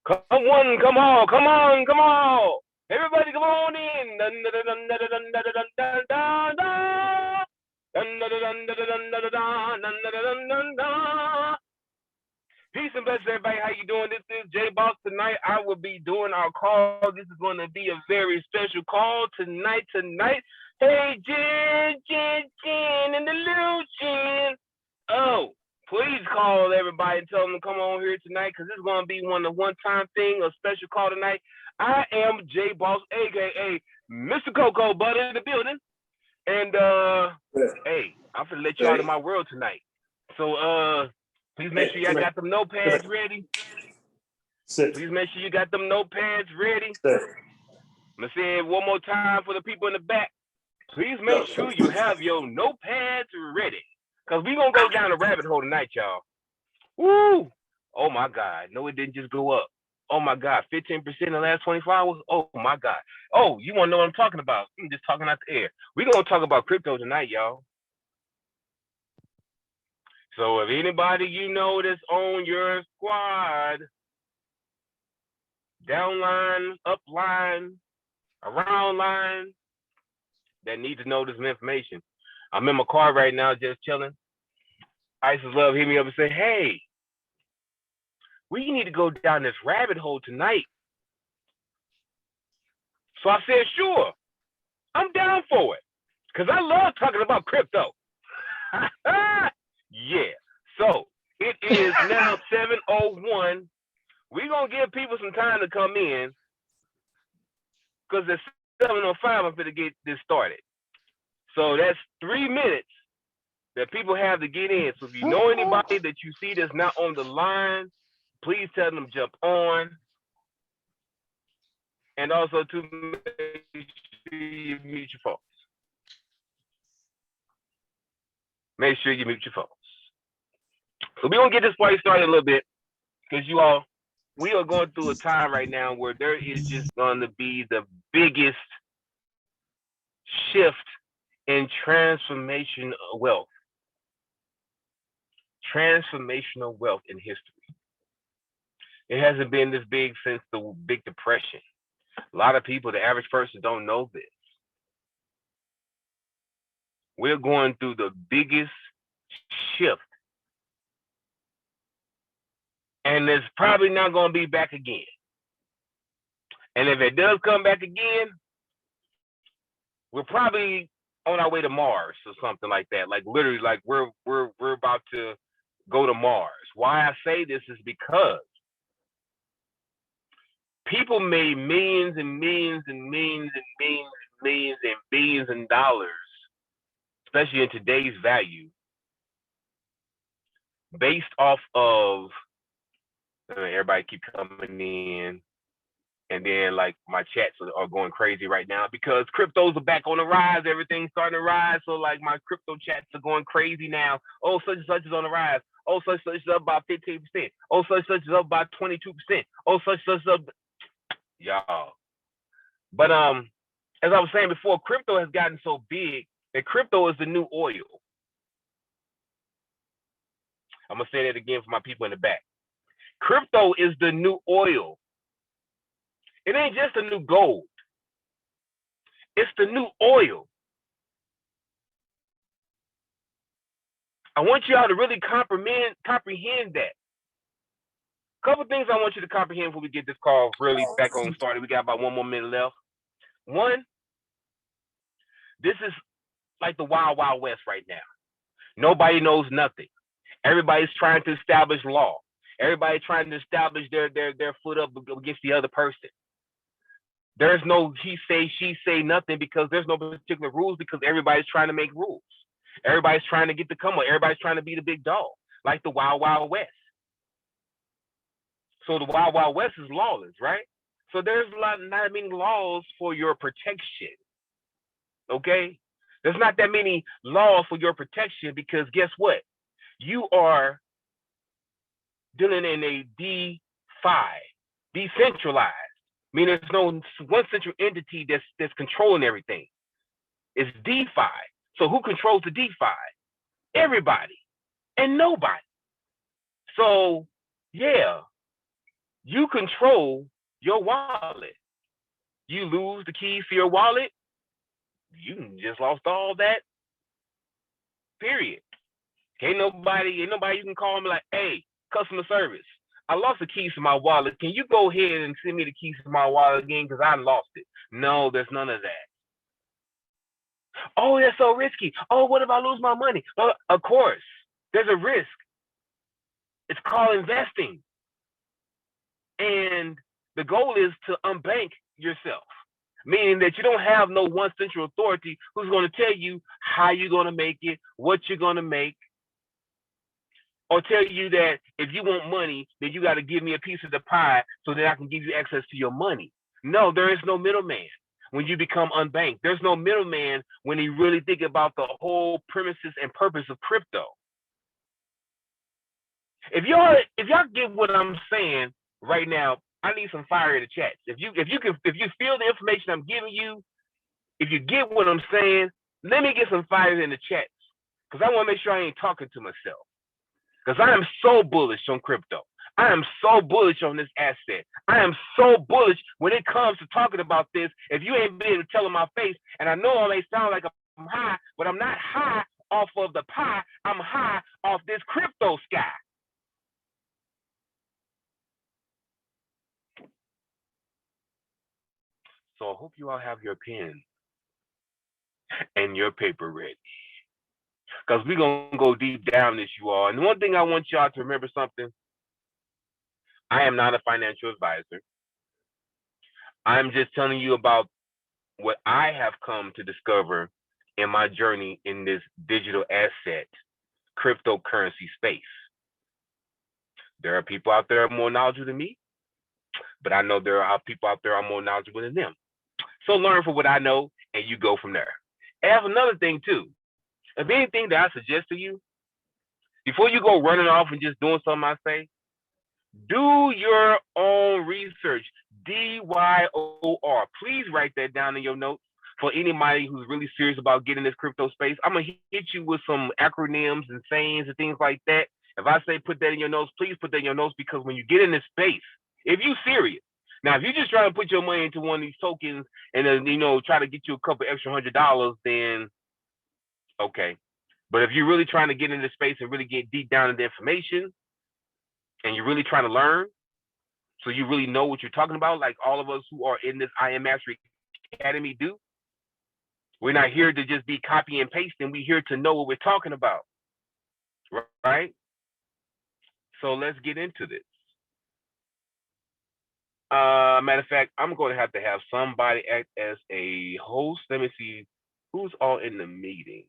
Come on, come on, come on, come on. Everybody come on in. Peace and blessings, everybody. How you doing? This is J Boss. Tonight I will be doing our call. This is going to be a very special call tonight. Hey, Jen, and the little Jen. Oh, please call everybody and tell them to come on here tonight, because this is going to be one-time thing, a special call tonight. I am J Boss, aka Mr. Cocoa Butter in the building. And hey, I'm gonna let you out of my world tonight. So please make sure y'all got them notepads ready. Please make sure you got them notepads ready. I'm gonna say it one more time for the people in the back. Please make sure you have your notepads ready, because we're going to go down a rabbit hole tonight, y'all. Woo! Oh, my God. No, it didn't just go up. Oh, my God. 15% in the last 24 hours? Oh, my God. Oh, you want to know what I'm talking about? I'm just talking out the air. We're going to talk about crypto tonight, y'all. So if anybody you know that's on your squad, downline, upline, around line, that need to know this information. I'm in my car right now just chilling. Isis Love hit me up and say, hey, we need to go down this rabbit hole tonight. So I said, sure, I'm down for it, because I love talking about crypto. Yeah, so it is now 7:01. We're going to give people some time to come in, because it's 7:05, I'm going to get this started. So that's 3 minutes that people have to get in. So if you know anybody that you see that's not on the line, please tell them to jump on. And also to make sure you mute your phones. Make sure you mute your phones. So we're going to get this party started a little bit, because we are going through a time right now where there is just going to be the biggest shift in transformation of wealth. Transformational wealth in history. It hasn't been this big since the Big Depression. A lot of people, the average person, don't know this. We're going through the biggest shift. And it's probably not going to be back again. And if it does come back again, we're probably on our way to Mars or something like that. Like literally, like we're about to go to Mars. Why I say this is because people made millions and millions and millions and millions and millions and billions in dollars, especially in today's value, based off of everybody keep coming in. And then, like, my chats are going crazy right now because cryptos are back on the rise. Everything's starting to rise. So, like, my crypto chats are going crazy now. Oh, such and such is on the rise. Oh, such and such is up by 15%. Oh, such and such is up by 22%. Oh, such and such is up. Y'all. But as I was saying before, crypto has gotten so big that crypto is the new oil. I'm going to say that again for my people in the back. Crypto is the new oil. It ain't just a new gold. It's the new oil. I want y'all to really comprehend that. A couple things I want you to comprehend before we get this call really back on started. We got about 1 more minute left. One, this is like the Wild Wild West right now. Nobody knows nothing. Everybody's trying to establish law. Everybody's trying to establish their foot up against the other person. There's no he say, she say, nothing, because there's no particular rules, because everybody's trying to make rules. Everybody's trying to get the come on. Everybody's trying to be the big dog, like the Wild Wild West. So the Wild Wild West is lawless, right? So there's not many laws for your protection, okay? There's not that many laws for your protection, because guess what? You are dealing in a DeFi, decentralized, Meaning there's no one central entity that's controlling everything. It's DeFi. So who controls the DeFi? Everybody and nobody. So yeah, you control your wallet. You lose the keys to your wallet, you just lost all that. Period. Ain't nobody you can call me like, hey, customer service. I lost the keys to my wallet. Can you go ahead and send me the keys to my wallet again? Because I lost it. No, there's none of that. Oh, that's so risky. Oh, what if I lose my money? Of course, there's a risk. It's called investing. And the goal is to unbank yourself, meaning that you don't have no one central authority who's going to tell you how you're going to make it, what you're going to make, or tell you that if you want money, then you got to give me a piece of the pie so that I can give you access to your money. No, there is no middleman when you become unbanked. There's no middleman when you really think about the whole premises and purpose of crypto. If y'all get what I'm saying right now, I need some fire in the chat. If you feel the information I'm giving you, if you get what I'm saying, let me get some fire in the chat, because I want to make sure I ain't talking to myself. Because I am so bullish on crypto. I am so bullish on this asset. I am so bullish when it comes to talking about this. If you ain't been able to tell in my face, and I know I may sound like I'm high, but I'm not high off of the pie. I'm high off this crypto sky. So I hope you all have your pen and your paper ready, because we're going to go deep down this, you all. And one thing I want y'all to remember something. I am not a financial advisor. I'm just telling you about what I have come to discover in my journey in this digital asset, cryptocurrency space. There are people out there more knowledgeable than me, but I know there are people out there are more knowledgeable than them. So learn from what I know, and you go from there. And have another thing too. If anything that I suggest to you, before you go running off and just doing something I say, do your own research. DYOR. Please write that down in your notes for anybody who's really serious about getting this crypto space. I'm going to hit you with some acronyms and sayings and things like that. If I say put that in your notes, please put that in your notes, because when you get in this space, if you're serious, now if you just try to put your money into one of these tokens and then, try to get you a couple extra $100, then okay. But if you're really trying to get into space and really get deep down in the information, and you're really trying to learn, so you really know what you're talking about, like all of us who are in this I Am Mastery Academy do. We're not here to just be copy and pasting. We're here to know what we're talking about, right? So let's get into this. Matter of fact, I'm going to have somebody act as a host. Let me see who's all in the meeting.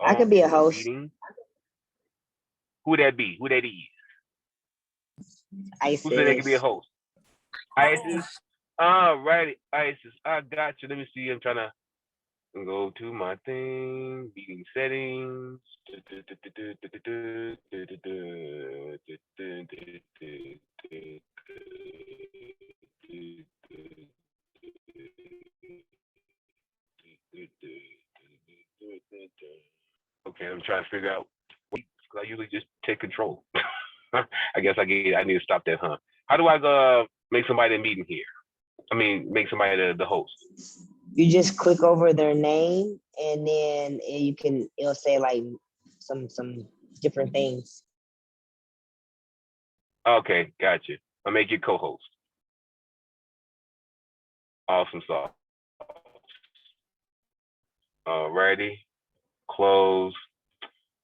I could be a host. Who would that be? Who that is? Isis. Who said they could be a host? Isis. All righty, Isis. I got you. Let me see. I'm trying to go to my thing. Meeting settings. Okay, I'm trying to figure out. I usually just take control. I guess I need to stop that, huh? How do I make somebody a meeting here? I mean, make somebody the host. You just click over their name, and then it'll say like some different things. Okay, gotcha. I'll make you co-host. Awesome sauce. Alrighty. Close.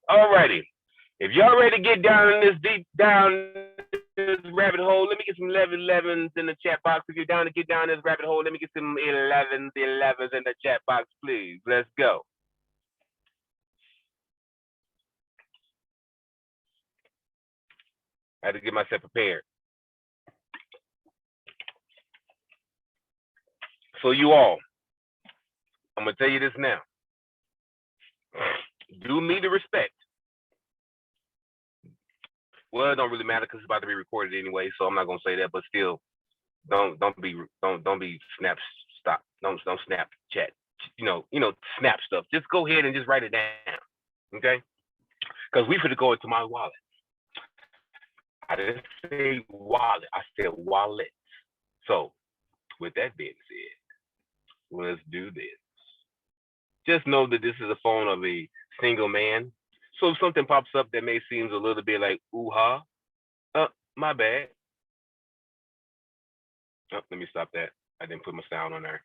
Alrighty. If y'all ready to get down in this deep down this rabbit hole, let me get some 11s in the chat box. If you're down to get down this rabbit hole, let me get some 11s in the chat box, please. Let's go. I had to get myself prepared. So you all, I'm gonna tell you this now. Do me the respect. Well, it don't really matter because it's about to be recorded anyway, so I'm not gonna say that, but still, Don't be snap stop. Don't snap chat. Snap stuff. Just go ahead and just write it down. Okay? Because we finna go into my wallet. I didn't say wallet. I said wallet. So, with that being said, let's do this. Just know that this is a phone of a single man. So if something pops up that may seem a little bit like ooh-ha, my bad. Oh, let me stop that. I didn't put my sound on there.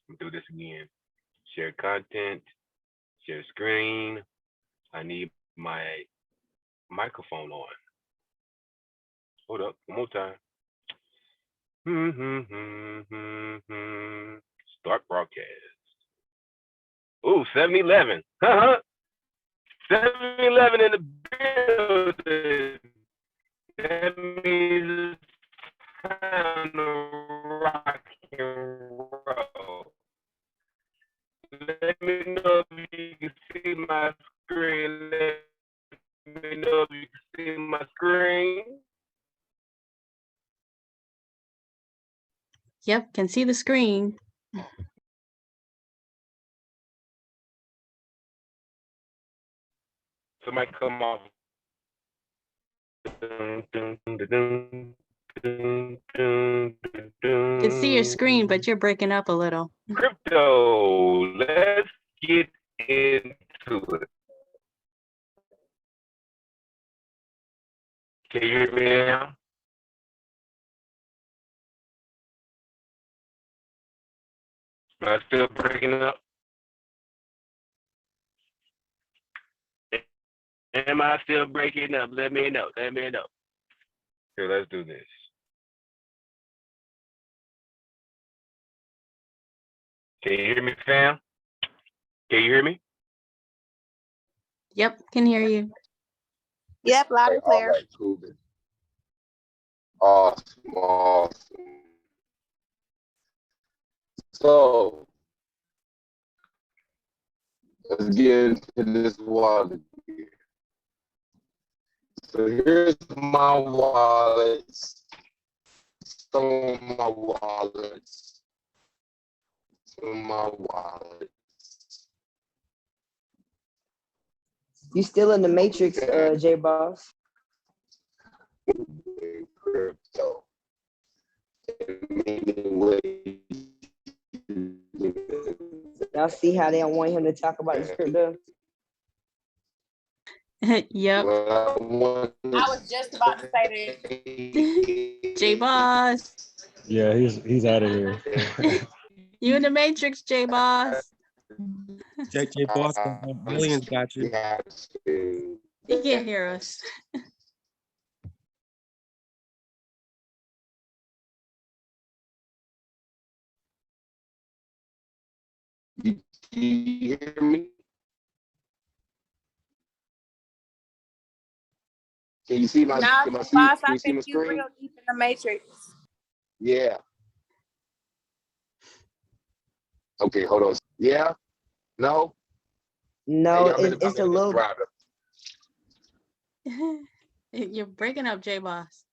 Let me do this again. Share content, share screen. I need my microphone on. Hold up, one more time. Start broadcast. Ooh, 7-Eleven. 7-Eleven in the building. That means it's time to rock and roll. Let me know if you can see my screen. Let me know if you can see my screen. Yep, can see the screen. Somebody come off. Can see your screen, but you're breaking up a little. Crypto, let's get into it. Can you hear me now? Am I still breaking up? Am I still breaking up? Let me know. Let me know. Here, let's do this. Can you hear me, fam? Can you hear me? Yep, can hear you. Yep, loud and clear. All right, cool. Awesome. So let's get into this wallet here. So here's my wallets. Some of my wallets. You still in the matrix, J Boss? Crypto. Y'all see how they don't want him to talk about this crypto? Yep. I was just about to say that. J Boss. Yeah, he's out of here. You in the matrix, J Boss. J Boss, millions got you. He can't hear us. Can you hear me? Can you see my, now, can boss, can I you see my think you screen? real deep in the matrix. Yeah. Okay, hold on. Yeah? No? No, Hey, it's a I'm in the little. driver. You're breaking up, J Boss.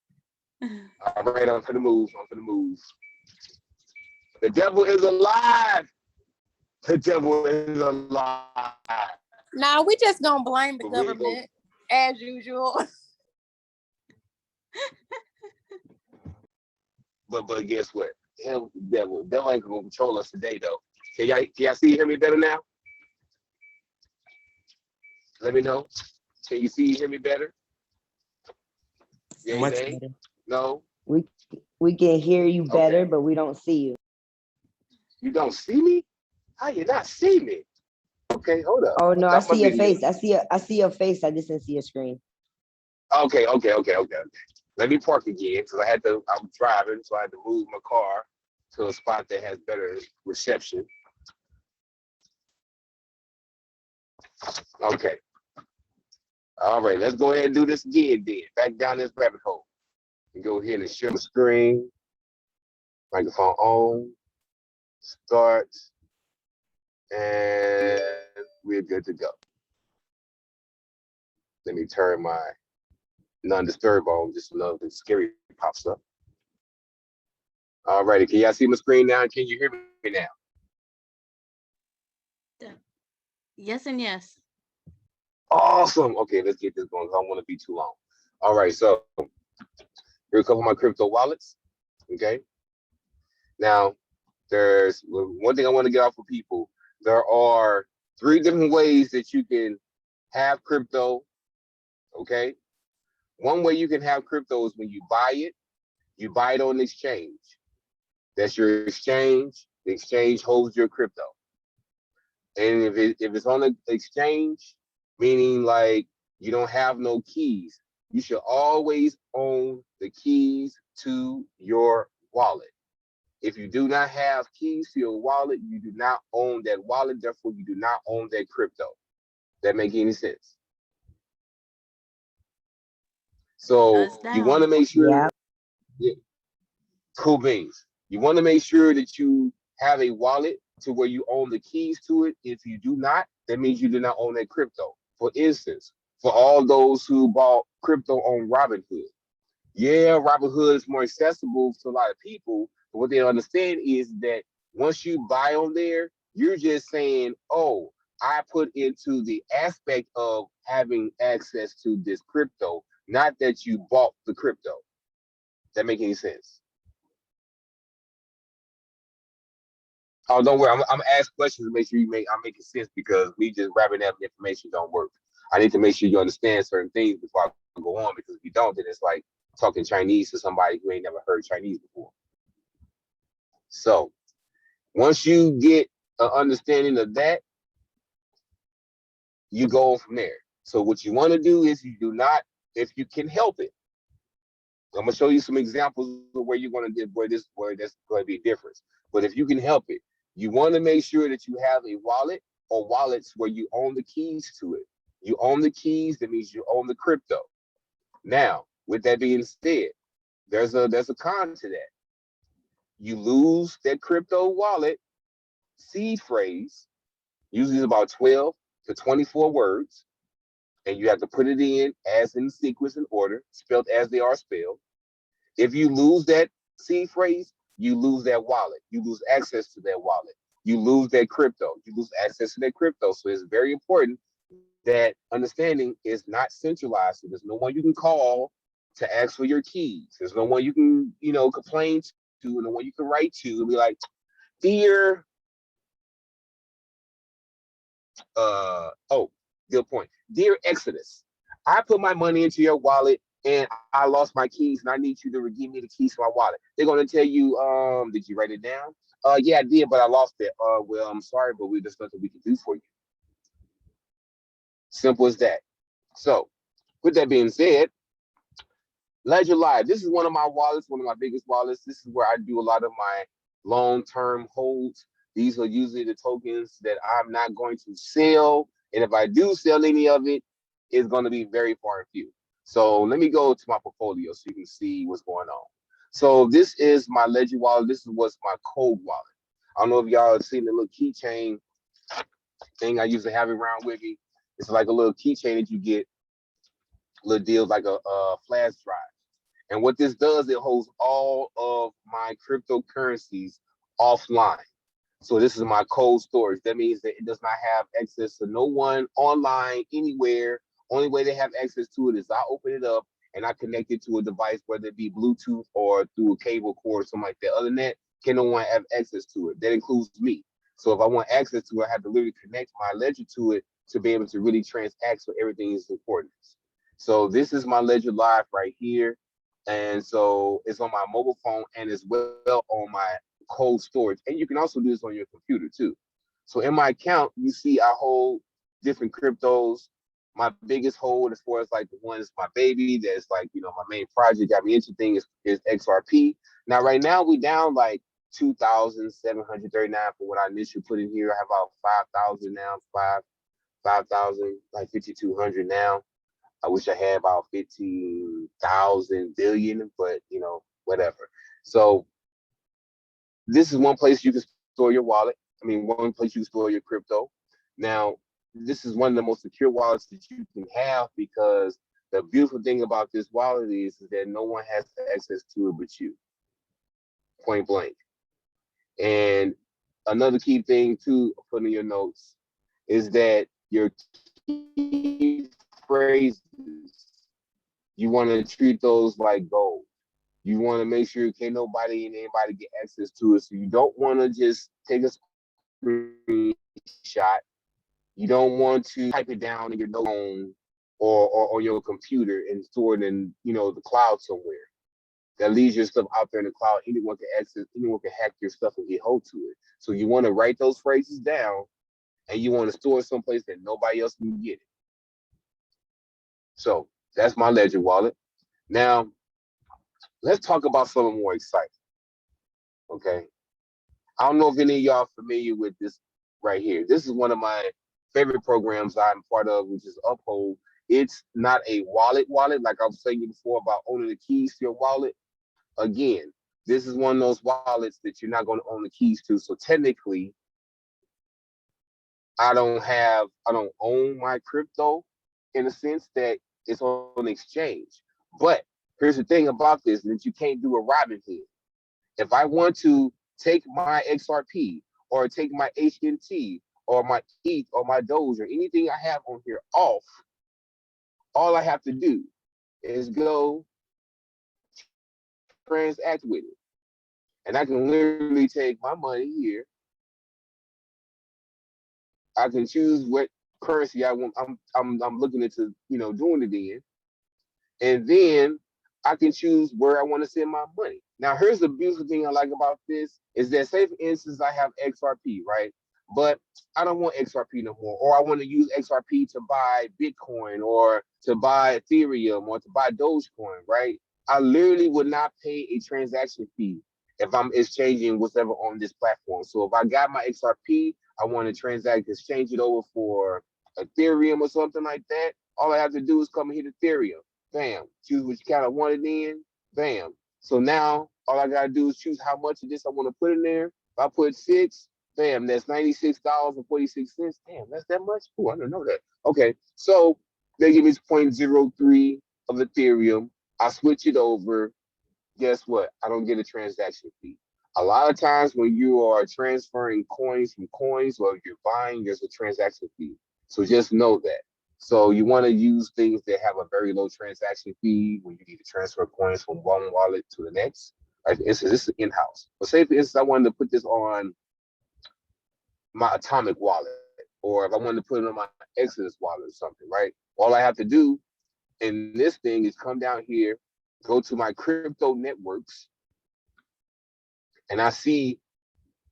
All right, I'm for the move. The devil is alive. The devil is alive. Now we just gonna blame the For real. government as usual. But guess what? Hell, the devil. Devil ain't gonna control us today, though. Can y'all hear me better now? Let me know. Can you hear me better? Yeah, Much nay? better. No? We can hear you better, Okay. but we don't see you. You don't see me? How you not see me? Okay, hold up. Oh no, I Stop my see your video. face. I see your face. I just didn't see your screen. Okay. Let me park again because I'm driving, so I had to move my car to a spot that has better reception. Okay. All right, let's go ahead and do this again then. Back down this rabbit hole. And go ahead and share my screen. Microphone on. Start. And we're good to go. Let me turn my non-disturb on just so nothing scary pops up. All righty. Can y'all see my screen now? Can you hear me now? Yes and yes. Awesome. Okay, let's get this going. I don't want to be too long. All right, so here's a couple of my crypto wallets. Okay. Now, there's one thing I want to get off for people. There are 3 different ways that you can have crypto. Okay. One way you can have crypto is when you buy it on the exchange. That's your exchange. The exchange holds your crypto. And if it's on the exchange, meaning like you don't have no keys, you should always own the keys to your wallet. If you do not have keys to your wallet, you do not own that wallet. Therefore, you do not own that crypto. That make any sense? So you want to make sure. Yeah. Yeah, cool beans. You want to make sure that you have a wallet to where you own the keys to it. If you do not, that means you do not own that crypto. For instance, for all those who bought crypto on Robinhood, yeah, Robinhood is more accessible to a lot of people. But what they don't understand is that once you buy on there, you're just saying, oh, I put into the aspect of having access to this crypto, not that you bought the crypto. That make any sense? Oh, don't worry. I'm gonna ask questions to make sure I'm making sense, because me just wrapping up information don't work. I need to make sure you understand certain things before I go on, because if you don't, then it's like talking Chinese to somebody who ain't never heard Chinese before. So once you get an understanding of that, you go from there. So what you want to do is you do not, if you can help it. I'm gonna show you some examples of where you're gonna get where that's going to be a difference. But if you can help it, you want to make sure that you have a wallet or wallets where you own the keys to it. You own the keys, that means you own the crypto. Now, with that being said, there's a con to that. You lose that crypto wallet seed phrase, usually about 12 to 24 words, and you have to put it in as in sequence and order, spelled as they are spelled. If you lose that seed phrase, you lose that wallet. You lose access to that wallet. You lose that crypto. You lose access to that crypto. So it's very important that understanding is not centralized. So there's no one you can call to ask for your keys. There's no one you can, complain to, no one you can write to and be like, dear, good point. Dear Exodus, I put my money into your wallet and I lost my keys and I need you to give me the keys to my wallet. They're going to tell you, did you write it down? Yeah, I did, but I lost it. Well, I'm sorry, but there's nothing we can do for you. Simple as that. So with that being said, Ledger Live. This is one of my wallets, one of my biggest wallets. This is where I do a lot of my long-term holds. These are usually the tokens that I'm not going to sell. And if I do sell any of it, it's going to be very far and few. So let me go to my portfolio so you can see what's going on. So this is my Ledger wallet. This is what's my cold wallet. I don't know if y'all have seen the little keychain thing I used to have around with me. It's like a little keychain that you get, little deals like a flash drive. And what this does, it holds all of my cryptocurrencies offline. So this is my cold storage. That means that it does not have access to no one online anywhere. Only way they have access to it is I open it up and I connect it to a device, whether it be Bluetooth or through a cable cord or something like that. Other than that, can no one have access to it? That includes me. So if I want access to it, I have to literally connect my ledger to it to be able to really transact so everything is important. So this is my Ledger Live right here. And so it's on my mobile phone and as well on my cold storage. And you can also do this on your computer too. So in my account, you see I hold different cryptos. My biggest hold, as far as like the one is my baby, that's like, my main project got me into things is XRP. Now, right now we down like 2,739 for what I initially put in here. I have about 5,000 now, 5,000, like 5,200 now. I wish I had about 15,000 billion, but whatever. So this is one place you can store your wallet. One place you can store your crypto. Now, this is one of the most secure wallets that you can have, because the beautiful thing about this wallet is that no one has access to it but you. point blank. And another key thing to put in your notes is that your key phrases, you want to treat those like gold. You want to make sure can't nobody and anybody get access to it. So you don't want to just take a screenshot. You don't want to type it down in your phone or on your computer and store it in, the cloud somewhere. That leaves your stuff out there in the cloud. Anyone can access, anyone can hack your stuff and get hold to it. So you want to write those phrases down and you want to store it someplace that nobody else can get it. So that's my Ledger wallet. Now, let's talk about something more exciting. Okay. I don't know if any of y'all are familiar with this right here. This is one of my favorite programs I'm part of, which is Uphold. It's not a wallet like I was saying before about owning the keys to your wallet. Again, this is one of those wallets that you're not going to own the keys to. So technically, I don't own my crypto in a sense that it's on exchange. But here's the thing about this, that you can't do a Robinhood. If I want to take my XRP or take my HNT or my ETH or my Doge or anything I have on here off, all I have to do is go transact with it. And I can literally take my money here. I can choose what currency I want. I'm looking into, doing it in. And then I can choose where I want to send my money. Now, here's the beautiful thing I like about this is that, say, for instance, I have XRP, right? But I don't want XRP no more, or I want to use XRP to buy Bitcoin or to buy Ethereum or to buy Dogecoin, right? I literally would not pay a transaction fee if I'm exchanging whatever on this platform. So if I got my XRP, I want to exchange it over for Ethereum or something like that. All I have to do is come and hit Ethereum. Bam. Choose what you kind of want it in. Bam. So now all I gotta do is choose how much of this I want to put in there. If I put 6, bam, that's $96.46. Damn, that's that much? Oh, I didn't know that. Okay, so they give me 0.03 of Ethereum. I switch it over. Guess what? I don't get a transaction fee. A lot of times when you are transferring coins from coins or you're buying, there's a transaction fee. So just know that. So you want to use things that have a very low transaction fee when you need to transfer coins from one wallet to the next. Like for instance, this is in-house. But say for instance, I wanted to put this on my Atomic wallet, or if I wanted to put it on my Exodus wallet or something, right? All I have to do in this thing is come down here, go to my crypto networks, and I see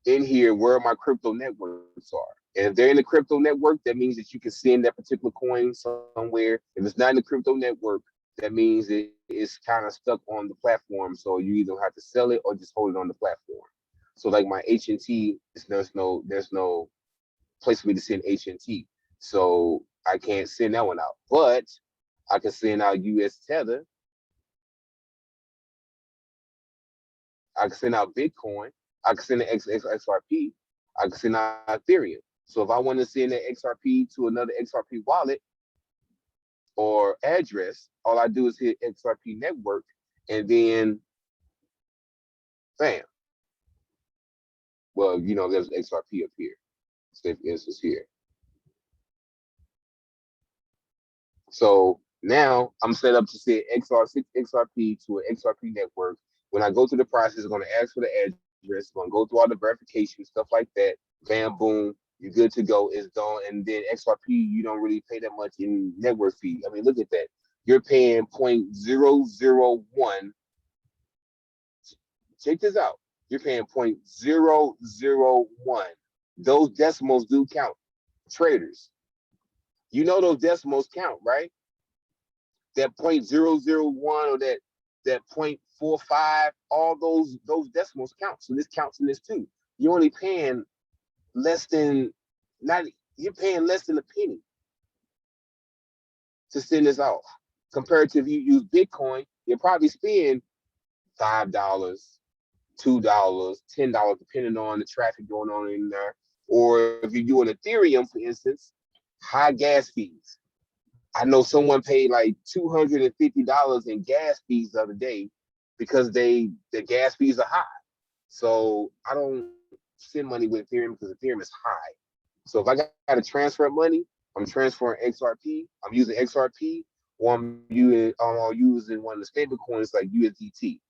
in here where my crypto networks are. And if they're in the crypto network, that means that you can send that particular coin somewhere. If it's not in the crypto network, that means that it's kind of stuck on the platform. So you either have to sell it or just hold it on the platform. So like my HNT, there's no place for me to send HNT. So I can't send that one out. But I can send out US Tether. I can send out Bitcoin. I can send the XRP. I can send out Ethereum. So if I want to send an XRP to another XRP wallet or address, all I do is hit XRP network and then bam. Well, there's XRP up here. Say for instance here. So now I'm set up to send XRP to an XRP network. When I go through the process, it's going to ask for the address. It's going to go through all the verification, stuff like that. Bam, boom, you're good to go. It's done. And then XRP, you don't really pay that much in network fee. I mean, look at that. You're paying 0.001. Check this out. You're paying 0.001. Those decimals do count. Traders, those decimals count, right? That 0.001 or that 0.45, all those decimals count. So this counts in this too. You're only paying less than you're paying less than a penny to send this off. Compared to if you use Bitcoin, you'll probably spend $5, $2, $10, depending on the traffic going on in there. Or if you're doing Ethereum, for instance, high gas fees. I know someone paid like $250 in gas fees the other day because the gas fees are high. So I don't send money with Ethereum because Ethereum is high. So if I got to transfer money, I'm transferring XRP. I'm using XRP, or I'm using one of the stable coins like USDT.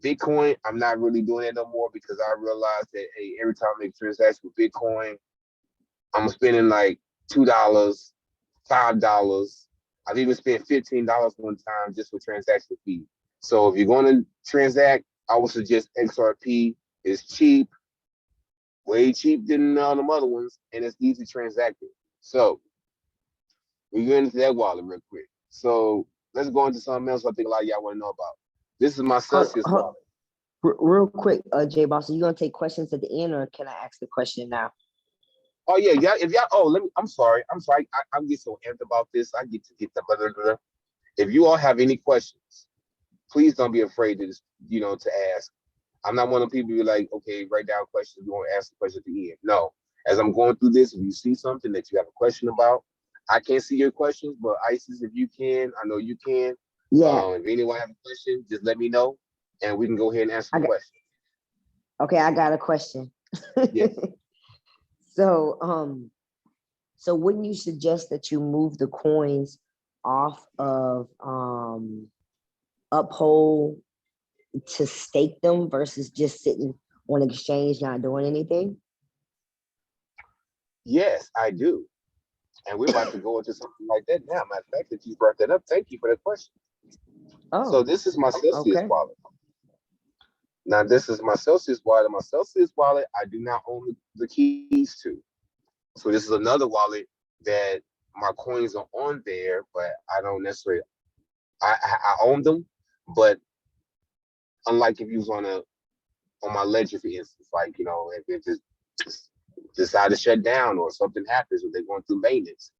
Bitcoin, I'm not really doing that no more because I realized that every time I make a transaction with Bitcoin, I'm spending like $2, $5. I've even spent $15 one time just for transaction fee. So if you're going to transact, I would suggest XRP. It's cheap, way cheap than all them other ones, and it's easy transacting. So we get into that wallet real quick. So let's go into something else I think a lot of y'all want to know about. This is my Celsius wallet. Real quick, J Boss, are you gonna take questions at the end, or can I ask the question now? Oh yeah, yeah. If y'all, I'm sorry. I get so amped about this. I get to get the blah, blah, blah. If you all have any questions, please don't be afraid to to ask. I'm not one of the people who be like, okay, write down questions. We're gonna ask the question at the end. No, as I'm going through this, if you see something that you have a question about, I can't see your questions, but Isis, if you can, I know you can. Yeah. If anyone have a question, just let me know, and we can go ahead and answer the question. Okay, I got a question. Yeah. So, so wouldn't you suggest that you move the coins off of Uphold to stake them versus just sitting on exchange not doing anything? Yes, I do. And we're about to go into something like that now. Matter of fact, that you brought that up, thank you for that question. Oh, So this is my Celsius okay. wallet. Now this is my Celsius wallet. My Celsius wallet, I do not own the keys to. So this is another wallet that my coins are on there, but I don't necessarily. I own them, but unlike if you was on my ledger, for instance, like if it just decide to shut down or something happens or they're going through maintenance,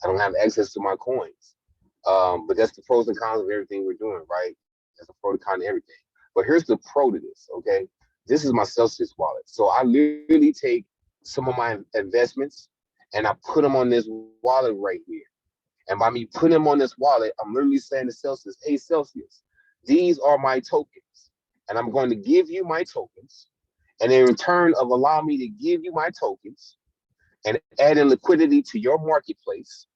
I don't have access to my coins. But that's the pros and cons of everything we're doing, right? That's the pro and con of everything. But here's the pro to this, okay? This is my Celsius wallet. So I literally take some of my investments and I put them on this wallet right here. And by me putting them on this wallet, I'm literally saying to Celsius, hey, Celsius, these are my tokens. And I'm going to give you my tokens. And in return of allowing me to give you my tokens and adding liquidity to your marketplace,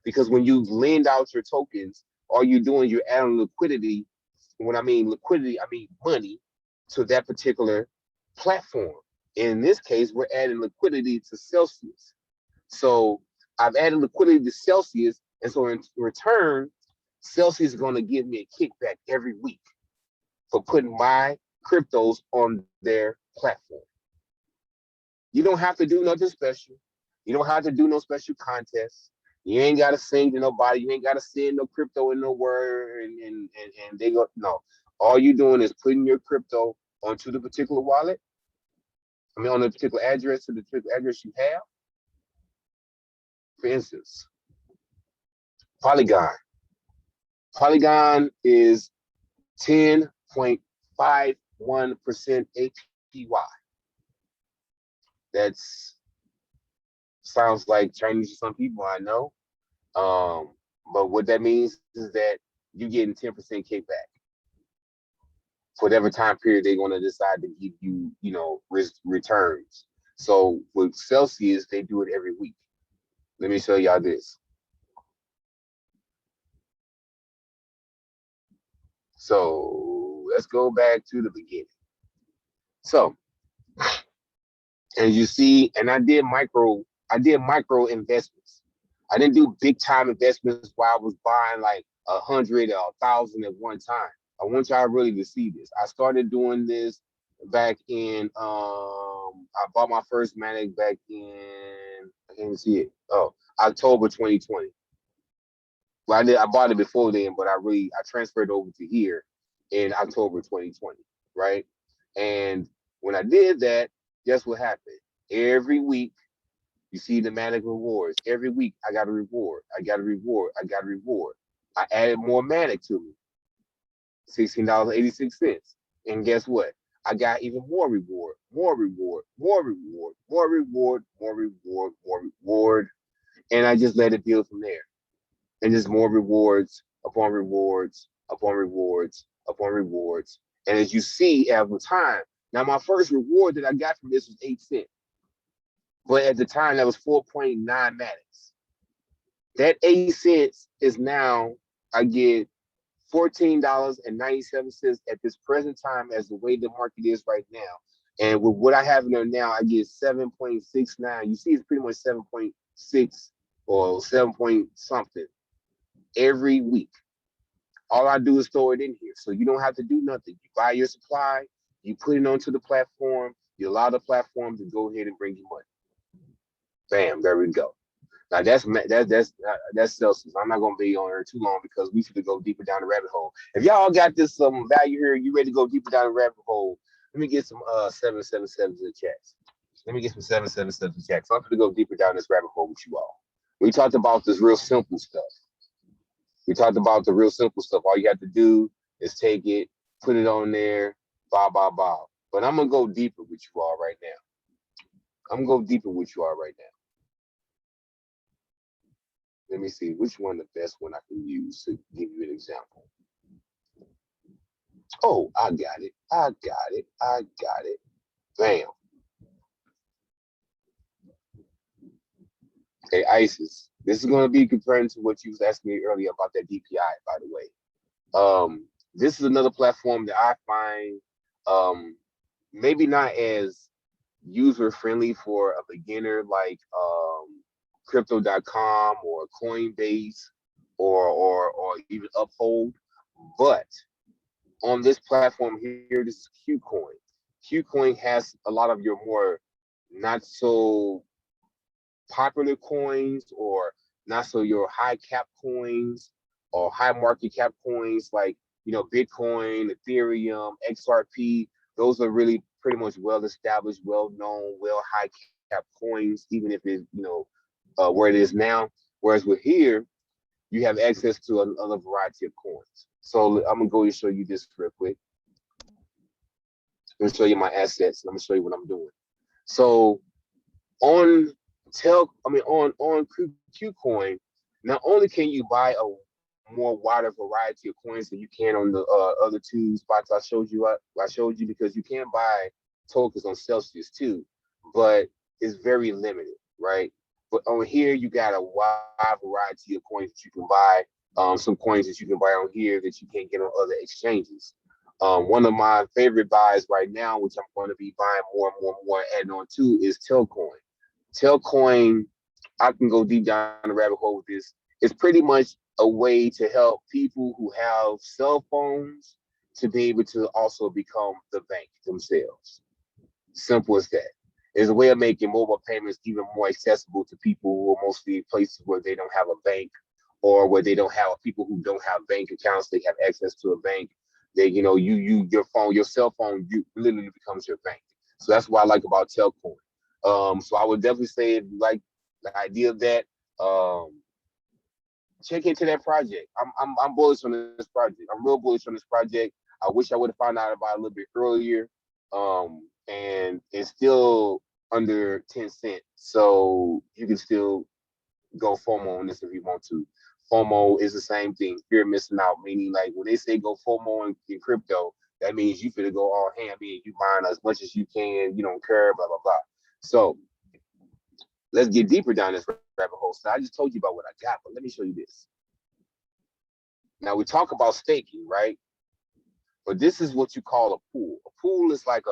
because when you lend out your tokens, all you're doing, you're adding liquidity. When I mean liquidity, I mean money to that particular platform. In this case, we're adding liquidity to Celsius. So I've added liquidity to Celsius. And so in return, Celsius is going to give me a kickback every week for putting my cryptos on their platform. You don't have to do nothing special. You don't have to do no special contests. You ain't got to sing to nobody. You ain't got to send no crypto in nowhere. And they go, no. All you're doing is putting your crypto onto the particular wallet. I mean, on the particular address, to the particular address you have. For instance, Polygon. Polygon is 10.51% APY. That's sounds like Chinese to some people, I know. But what that means is that you're getting 10% kickback for whatever time period they're going to decide to give you, returns. So with Celsius, they do it every week. Let me show y'all this. So let's go back to the beginning. So, as you see, and I did micro investments. I didn't do big time investments while I was buying like 100 or 1,000 at one time. I want y'all really to see this. I started doing this back in I bought my first Matic back in, I can't see it. Oh, October 2020. Well, I bought it before then, but I transferred over to here in October 2020, right? And when I did that, guess what happened? Every week, you see the Matic rewards. Every week, I got a reward. I got a reward. I got a reward. I added more Matic to me, $16.86. And guess what? I got even more reward, more reward, more reward, more reward, more reward, more reward. And I just let it build from there. And just more rewards upon rewards upon rewards upon rewards. And as you see, over time, Now, my first reward that I got from this was 8 cents. But at the time, that was 4.9 Maddox. That 8 cents is now, I get $14.97 at this present time as the way the market is right now. And with what I have in there now, I get 7.69. You see, it's pretty much 7.6 or 7 point something every week. All I do is throw it in here. So you don't have to do nothing. You buy your supply, you put it onto the platform, you allow the platform to go ahead and bring you money. Bam, there we go. Now that's Celsius. I'm not gonna be on here too long because we should go deeper down the rabbit hole. If y'all got this some value here, you ready to go deeper down the rabbit hole? Let me get some 777s in the chat. Let me get some 777s in the chat. So I'm gonna go deeper down this rabbit hole with you all. We talked about this real simple stuff. We talked about the real simple stuff. All you have to do is take it, put it on there, blah, blah, blah. But I'm going to go deeper with you all right now. I'm going to go deeper with you all right now. Let me see which one the best one I can use to give you an example. Oh, I got it. I got it. I got it. Bam. Okay, ISIS. This is going to be comparing to what you was asking me earlier about that DPI, by the way. This is another platform that I find maybe not as user-friendly for a beginner like crypto.com or Coinbase or even Uphold. But on this platform here, this is Qcoin. Qcoin has a lot of your more not so popular coins or not so your high cap coins or high market cap coins like, you know, Bitcoin, Ethereum, XRP. Those are really pretty much well established, well known, well high cap coins, even if it's, you know, where it is now. Whereas with here, you have access to another variety of coins. So I'm gonna go and show you this real quick. I'm gonna show you my assets. And I'm gonna show you what I'm doing. So on Qcoin, not only can you buy a more wider variety of coins than you can on the other two spots I showed you, because you can buy tokens on Celsius too, but it's very limited, right? But on here, you got a wide variety of coins that you can buy. Some coins that you can buy on here that you can't get on other exchanges. One of my favorite buys right now, which I'm going to be buying more and more, adding on to, is Telcoin. Telcoin, I can go deep down the rabbit hole with this. It's pretty much a way to help people who have cell phones to be able to also become the bank themselves. Simple as that. It's a way of making mobile payments even more accessible to people who are mostly places where they don't have a bank or where they don't have people who don't have bank accounts. They have access to a bank. They, you know, your cell phone, you literally becomes your bank. So that's what I like about Telcoin. So I would definitely say, like the idea of that, check into that project. I'm bullish on this project. I'm real bullish on this project. I wish I would have found out about it a little bit earlier. And it's still under 10 cents. So you can still go FOMO on this if you want to. FOMO is the same thing. Fear of missing out, meaning like when they say go FOMO in crypto, that means you finna go all ham in. You buying as much as you can. You don't care, blah, blah, blah. So let's get deeper down this rabbit hole. So I just told you about what I got, but let me show you this. Now we talk about staking, right? But this is what you call a pool. A pool is like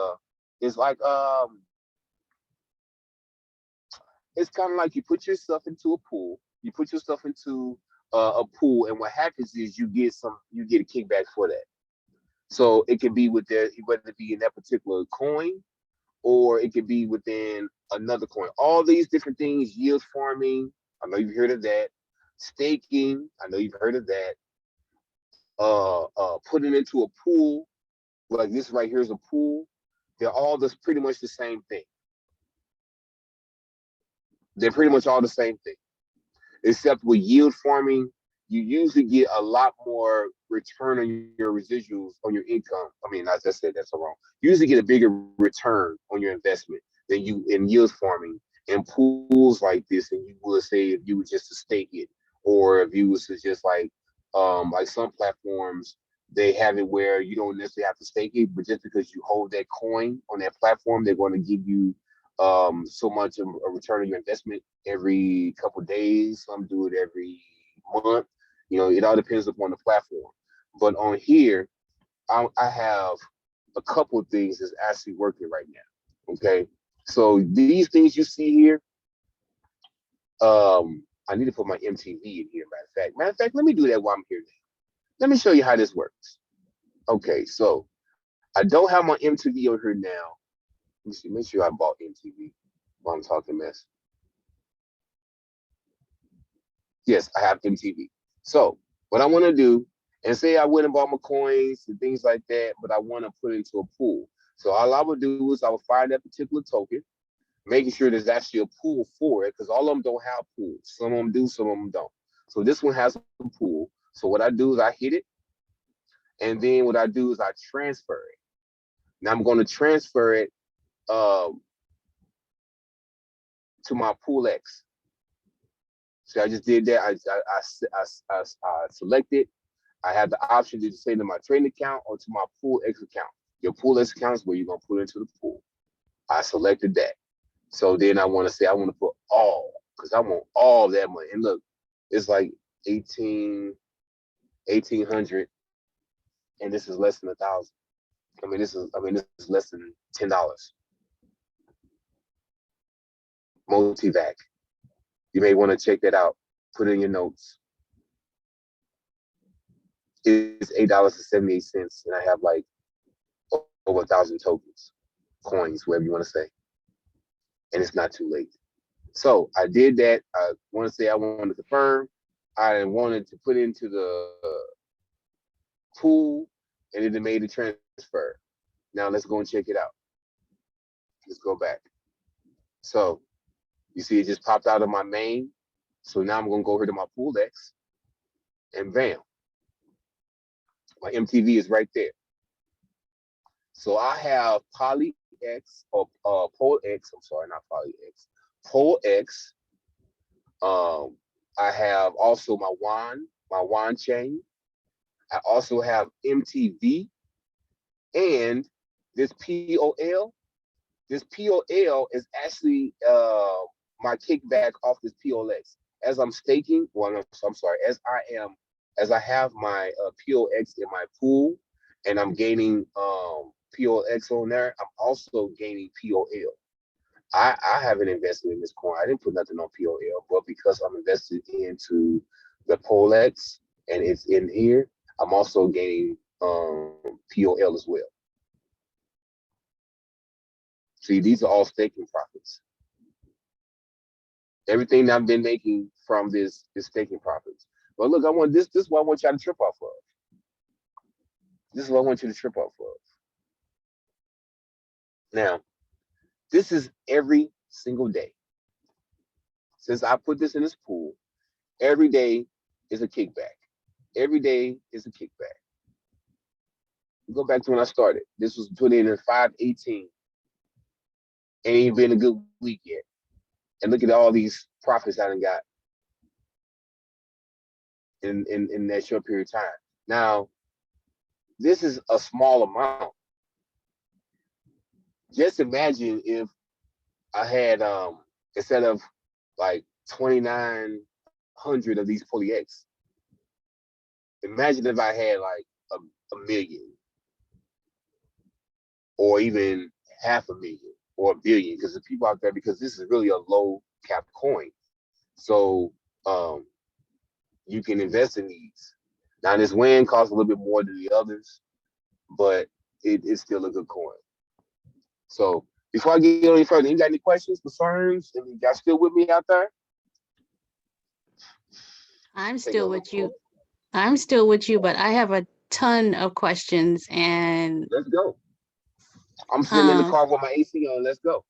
it's kind of like you put yourself into a pool. You put yourself into a pool, and what happens is you get a kickback for that. So it can be whether it be in that particular coin, or it could be within another coin. All these different things, yield farming, I know you've heard of that. Staking, I know you've heard of that. Putting into a pool, like this right here is a pool. They're all just pretty much the same thing. They're pretty much all the same thing. Except with yield farming, you usually get a lot more return on your residuals on your income. I mean, as I said, that's wrong. You usually get a bigger return on your investment than you in yield farming in pools like this than you would say if you were just to stake it, or if you was to just like some platforms They have it where you don't necessarily have to stake it, but just because you hold that coin on that platform, they're going to give you so much of a return on your investment every couple of days. Some do it every month. You know, it all depends upon the platform. But on here, I have a couple of things that's actually working right now. Okay, so these things you see here, I need to put my MTV in here. Matter of fact, let me do that while I'm here now. Let me show you how this works. Okay, so I don't have my MTV on here now. Let me see, make sure I bought MTV while I'm talking mess. Yes, I have MTV. So what I want to do, and say I went and bought my coins and things like that, but I want to put it into a pool. So all I would do is I would find that particular token, making sure there's actually a pool for it, because all of them don't have pools. Some of them do, some of them don't. So this one has a pool. So what I do is I hit it, and then what I do is I transfer it. Now I'm going to transfer it to my pool X. So I just did that. I selected. I have the option to say to my trading account or to my pool X account. Your pool X account is where you're gonna put into the pool. I selected that. So then I want to say I want to put all, because I want all that money. And look, it's like 1800, and this is less than 1,000. This is less than $10. Multivac. You may want to check that out. Put it in your notes. It's $8.78, and I have like over 1,000 tokens, coins, whatever you want to say. And it's not too late. So I did that. I want to say I wanted to confirm. I wanted to put into the pool, and it made the transfer. Now let's go and check it out. Let's go back. So you see it just popped out of my main. So now I'm going to go here to my pool X, and bam, my MTV is right there. So I have Poly X or Pole X. I'm sorry, not Poly X. Pole X. I have also my WAN chain. I also have MTV and this POL. This POL is actually my kickback off this POX. As I'm staking, I'm sorry, as I have my POX in my pool, and I'm gaining POX on there, I'm also gaining POL. I haven't invested in this coin. I didn't put nothing on POL, but because I'm invested into the POLX and it's in here, I'm also gaining POL as well. See, these are all staking profits. Everything that I've been making from this is staking profits. But look, I want this is what I want y'all to trip off of. This is what I want you to trip off of. Now, this is every single day. Since I put this in this pool, every day is a kickback. Every day is a kickback. Go back to when I started. This was put in 5/18. Ain't even been a good week yet. And look at all these profits I done got in that short period of time. Now, this is a small amount. Just imagine if I had instead of like 2,900 of these PolyX. Imagine if I had like a million, or even 500,000 or 1 billion, because the people out there, because this is really a low cap coin. So you can invest in these. Now this WAN costs a little bit more than the others, but it's still a good coin. So before I get any further, you got any questions, concerns? And you guys still with me out there? I'm still with you. I'm still with you, but I have a ton of questions, and let's go. I'm sitting in the car with my AC on. Let's go.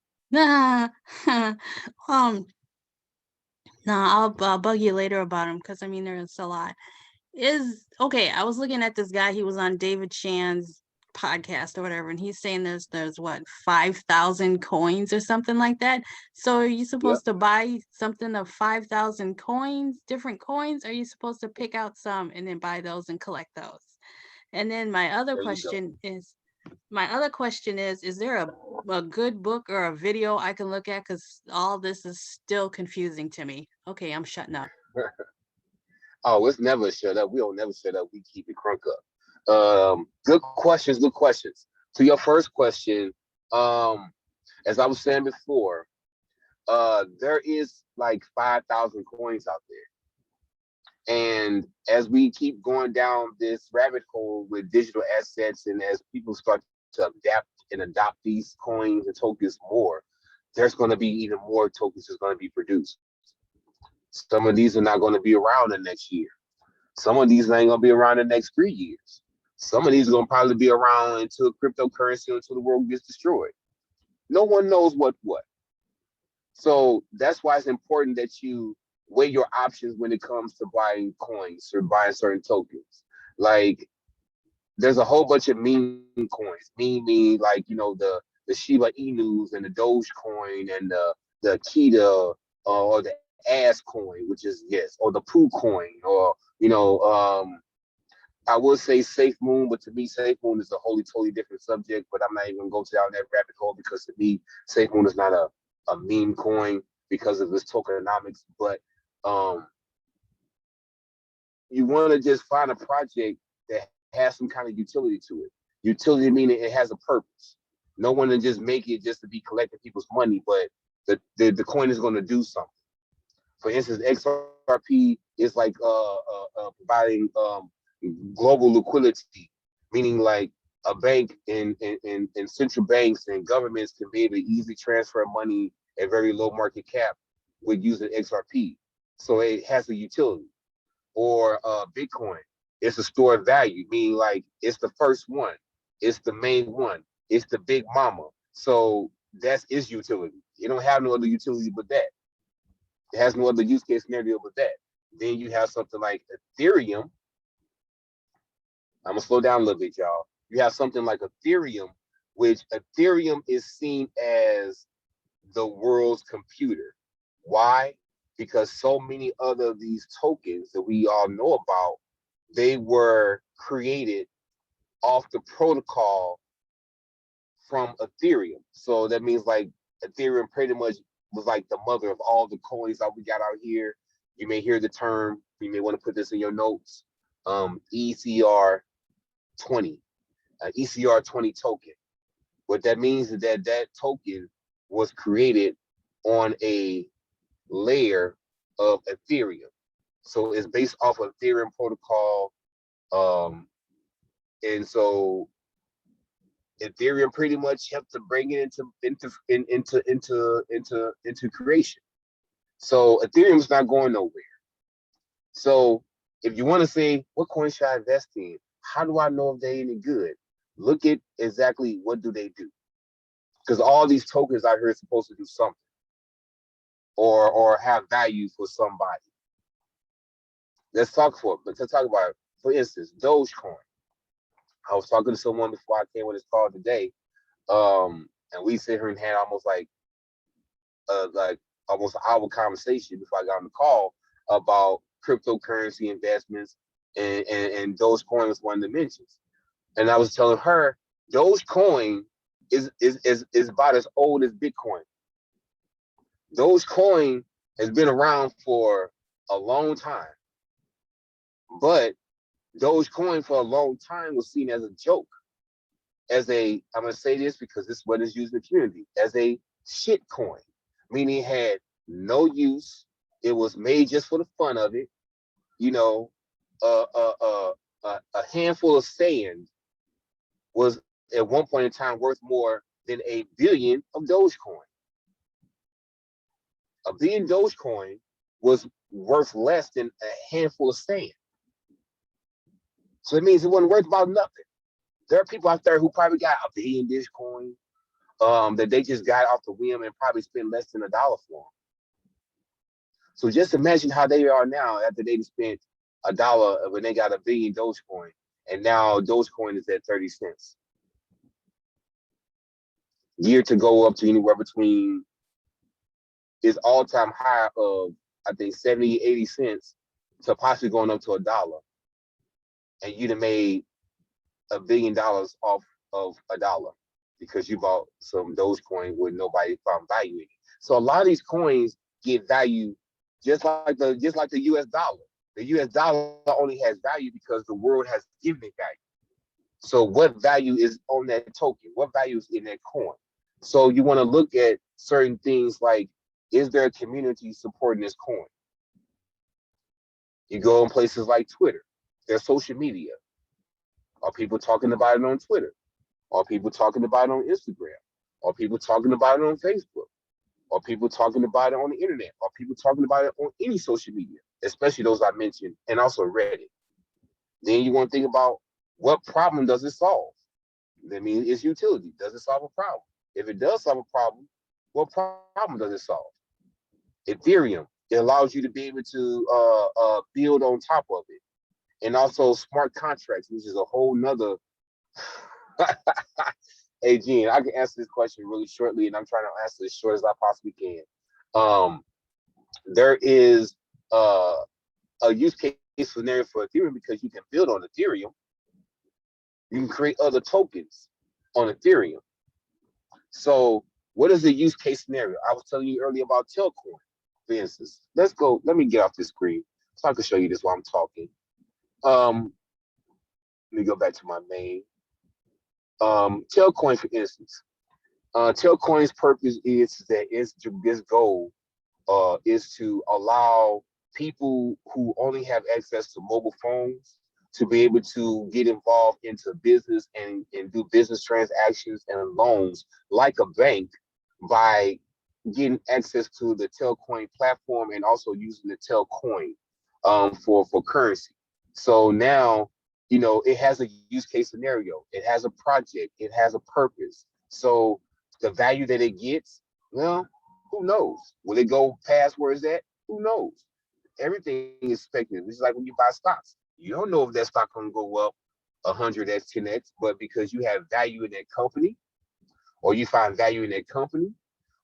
I'll bug you later about them, because I mean there's a lot. I was looking at this guy. He was on David Shan's podcast or whatever, and he's saying there's what, 5,000 coins or something like that. So are you supposed to buy something of 5,000 coins, different coins? Or are you supposed to pick out some and then buy those and collect those? And then my other There you go. question is there a good book or a video I can look at? Because all this is still confusing to me. Okay, I'm shutting up. Oh, it's never shut up. We don't never shut up. We keep it crunk up. Good questions. Good questions. To your first question, as I was saying before, there is like 5,000 coins out there, and as we keep going down this rabbit hole with digital assets, and as people start to adapt and adopt these coins and tokens more, there's going to be even more tokens that's going to be produced. Some of these are not going to be around the next year. Some of these ain't gonna be around the next 3 years. Some of these are gonna probably be around until cryptocurrency, until the world gets destroyed. No one knows what. So that's why it's important that you weigh your options when it comes to buying coins or buying certain tokens. Like there's a whole bunch of meme coins. Meme mean like the Shiba Inus and the Dogecoin and the Kita or the Ass coin, which is yes, or the Poo coin, or I would say Safe Moon, but to me, Safe Moon is a wholly, totally different subject. But I'm not even going to go down that rabbit hole because to me, Safe Moon is not a meme coin because of its tokenomics. But you want to just find a project that has some kind of utility to it. Utility meaning it has a purpose. No one to just make it just to be collecting people's money, but the coin is going to do something. For instance, XRP is like providing global liquidity, meaning like a bank and central banks and governments can be able to easily transfer money at very low market cap with using XRP. So it has a utility. Or Bitcoin, it's a store of value, meaning like it's the first one, it's the main one, it's the big mama. So that's its utility. You don't have no other utility but that. It has no other use case scenario but that. Then you have something like Ethereum. I'm gonna slow down a little bit, y'all. You have something like Ethereum, which Ethereum is seen as the world's computer. Why? Because so many other of these tokens that we all know about, they were created off the protocol from Ethereum. So that means like Ethereum pretty much was like the mother of all the coins that we got out here. You may hear the term, you may want to put this in your notes, ECR 20, ECR 20 token. What that means is that that token was created on a layer of Ethereum. So it's based off of Ethereum protocol. And so Ethereum pretty much helped to bring it into creation. So Ethereum's not going nowhere. So if you want to say what coin should I invest in, how do I know if they're any good? Look at exactly what do they do. Because all these tokens out here are supposed to do something or have value for somebody. Let's talk about, for instance, Dogecoin. I was talking to someone before I came with this call today, and we sit here and had almost like almost an hour conversation before I got on the call about cryptocurrency investments, and Dogecoin was one of the mentions. And I was telling her Dogecoin is about as old as Bitcoin. Dogecoin has been around for a long time, but Dogecoin for a long time was seen as a joke, I'm gonna say this because this is what is used in the community, as a shit coin, meaning it had no use. It was made just for the fun of it. A handful of sand was at one point in time worth more than $1 billion of Dogecoin. $1 billion Dogecoin was worth less than a handful of sand. So it means it wasn't worth about nothing. There are people out there who probably got $1 billion Dogecoin that they just got off the whim and probably spent less than $1 for them. So just imagine how they are now after they spent $1 when they got $1 billion Dogecoin, and now Dogecoin is at 30 cents. Year to go up to anywhere between its all-time high of, I think, 70, 80 cents to possibly going up to $1. And you'd have made $1 billion off of $1 because you bought some Dogecoin where nobody found value in it. So a lot of these coins get value just like the US dollar. The US dollar only has value because the world has given it value. So what value is on that token? What value is in that coin? So you want to look at certain things like, is there a community supporting this coin? You go in places like Twitter, there's social media. Are people talking about it on Twitter? Are people talking about it on Instagram? Are people talking about it on Facebook? Are people talking about it on the internet? Are people talking about it on any social media, especially those I mentioned, and also Reddit? Then you want to think about, what problem does it solve? I mean, its utility. Does it solve a problem? If it does solve a problem, what problem does it solve? Ethereum, it allows you to be able to build on top of it. And also smart contracts, which is a whole nother. Hey, Gene, I can answer this question really shortly, and I'm trying to answer as short as I possibly can. There is a use case scenario for Ethereum because you can build on Ethereum. You can create other tokens on Ethereum. So what is the use case scenario? I was telling you earlier about Telcoin, for instance. Let's go. Let me get off this screen so I can show you this while I'm talking. Let me go back to my main. Telcoin, for instance. Telcoin's purpose is that this goal is to allow people who only have access to mobile phones to be able to get involved into business and do business transactions and loans like a bank by getting access to the Telcoin platform and also using the Telcoin for currency. So now, you know, it has a use case scenario. It has a project. It has a purpose. So the value that it gets, well, who knows? Will it go past where it's at? Who knows? Everything is speculative. It's like when you buy stocks. You don't know if that stock gonna go up 100x, 10x, but because you have value in that company, or you find value in that company,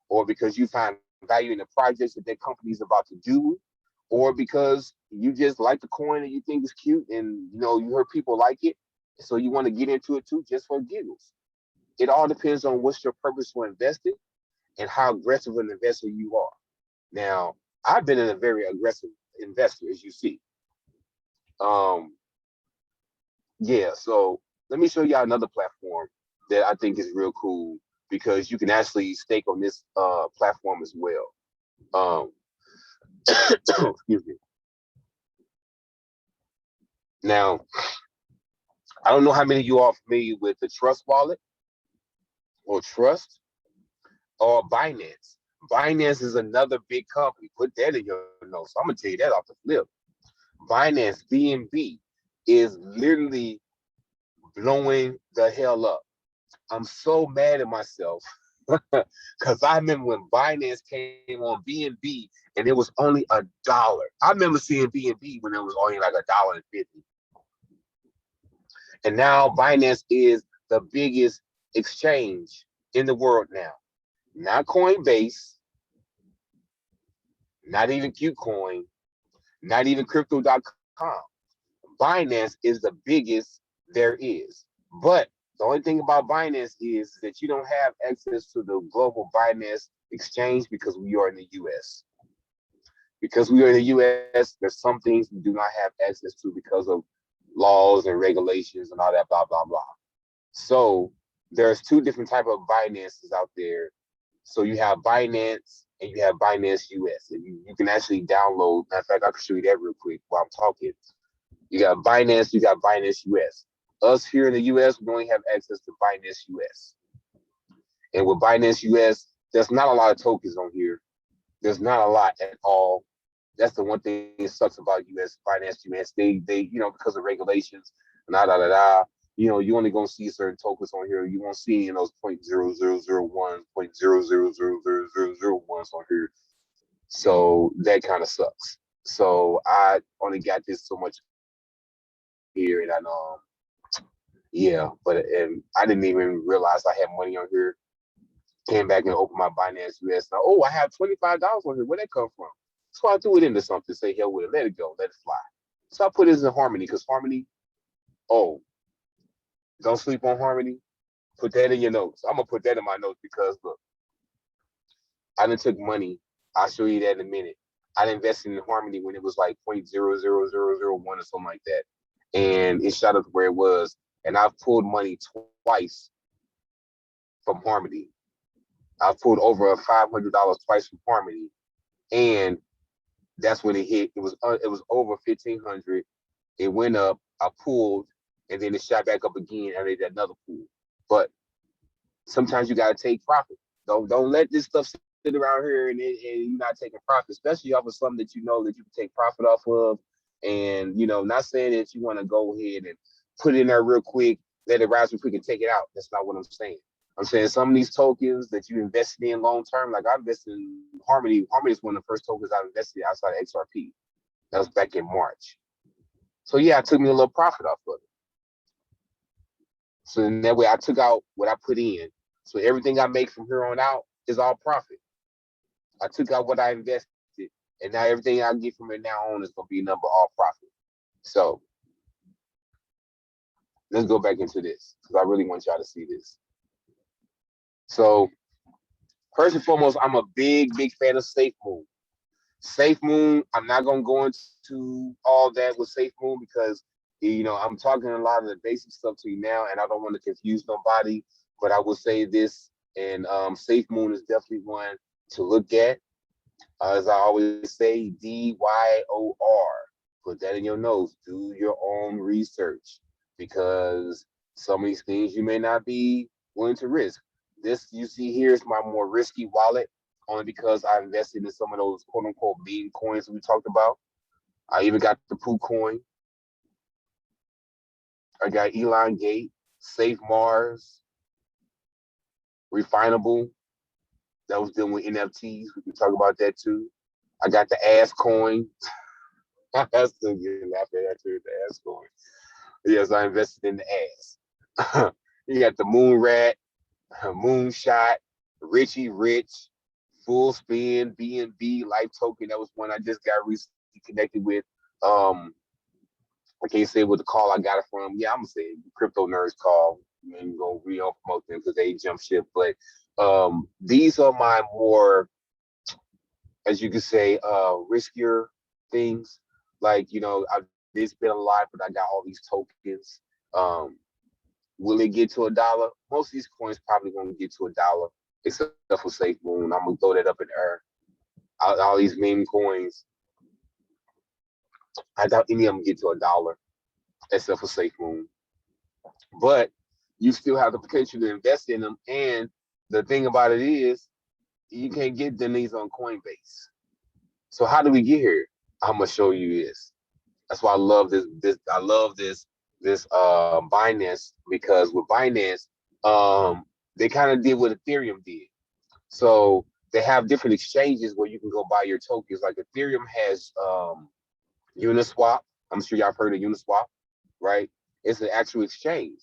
or because you find value in the projects that that company is about to do, or because you just like the coin and you think it's cute and you know you heard people like it, so you want to get into it too just for giggles. It all depends on what's your purpose for investing and how aggressive an investor you are. Now, I've been a very aggressive investor, as you see. Yeah, so let me show y'all another platform that I think is real cool because you can actually stake on this platform as well. Excuse me. Now, I don't know how many of you are familiar with the Trust Wallet or Trust or Binance. Binance is another big company. Put that in your notes. I'm gonna tell you that off the flip. Binance, BNB, is literally blowing the hell up. I'm so mad at myself because I remember when Binance came on BNB and it was only $1. I remember seeing BNB when it was only like $1.50. And now Binance is the biggest exchange in the world now. Not Coinbase, not even Qcoin, not even crypto.com. Binance is the biggest there is. But the only thing about Binance is that you don't have access to the global Binance exchange because we are in the US. Because we are in the US, there's some things we do not have access to because of laws and regulations and all that, blah, blah, blah. So there's two different types of Binances out there. So you have Binance and you have Binance US. And you can actually download. Matter of fact, I can show you that real quick while I'm talking. You got Binance, you got Binance US. Us here in the US, we only have access to Binance US. And with Binance US, there's not a lot of tokens on here. There's not a lot at all. That's the one thing that sucks about US, Binance US. They you know, because of regulations, you know, you only gonna see certain tokens on here. You won't see any of those 0.0001, 0.00000001s on here. So that kind of sucks. So I only got this so much here, and I know, yeah, but and I didn't even realize I had money on here. Came back and opened my Binance US. Now, oh, I have $25 on here. Where'd that come from? So I threw it into something. Say hell with it. Let it go. Let it fly. So I put it in Harmony because Harmony. Oh, Don't sleep on Harmony. Put that in your notes. I'm gonna put that in my notes because look, I done took money. I'll show you that in a minute. I invested in Harmony when it was like 0.00001 or something like that. And it shot up to where it was. And I've pulled money twice from Harmony. I've pulled over $500 twice from Harmony. And that's when it hit. It was over 1,500. It went up. I pulled, and then it shot back up again. And I did another pull. But sometimes you gotta take profit. Don't let this stuff sit around here and you're not taking profit, especially off of something that you know that you can take profit off of. And not saying that you want to go ahead and put it in there real quick, let it rise real quick and take it out. That's not what I'm saying. I'm saying some of these tokens that you invested in long term, like I invested in Harmony. Harmony is one of the first tokens I invested in outside of XRP. That was back in March. So yeah, I took me a little profit off of it. So in that way, I took out what I put in. So everything I make from here on out is all profit. I took out what I invested, and now everything I get from it now on is gonna be number all profit. So let's go back into this because I really want y'all to see this. So first and foremost, I'm a big fan of Safe Moon. Safe Moon, I'm not gonna go into all that with Safe Moon because I'm talking a lot of the basic stuff to you now, and I don't want to confuse nobody. But I will say this, and Safe Moon is definitely one to look at. As I always say, DYOR. Put that in your notes. Do your own research because some of these things you may not be willing to risk. This you see here is my more risky wallet, only because I invested in some of those quote unquote meme coins that we talked about. I even got the Poo coin. I got Elongate, Safe Mars, Refinable. That was dealing with NFTs. We can talk about that too. I got the Ass coin. I still get laughing at the Ass coin. Yes, I invested in the ass. You got the Moon Rat, Moonshot, Richie Rich, Full Spin, BNB, Life Token. That was one I just got recently connected with. I can't say what the call I got it from. Yeah, I'm gonna say it. Crypto Nerds call. And we don't promote them because they jump ship. But these are my more, as you could say, riskier things. Like I did spend a lot, but I got all these tokens. Will it get to $1? Most of these coins probably won't get to $1, except for Safe Moon. I'm gonna throw that up in the air. All these meme coins, I doubt any of them get to $1, except for Safe Moon. But you still have the potential to invest in them. And the thing about it is, you can't get these on Coinbase. So how do we get here? I'm gonna show you this. That's why I love this. I love this Binance, because with Binance, they kind of did what Ethereum did. So they have different exchanges where you can go buy your tokens. Like Ethereum has Uniswap. I'm sure y'all have heard of Uniswap, right? It's an actual exchange.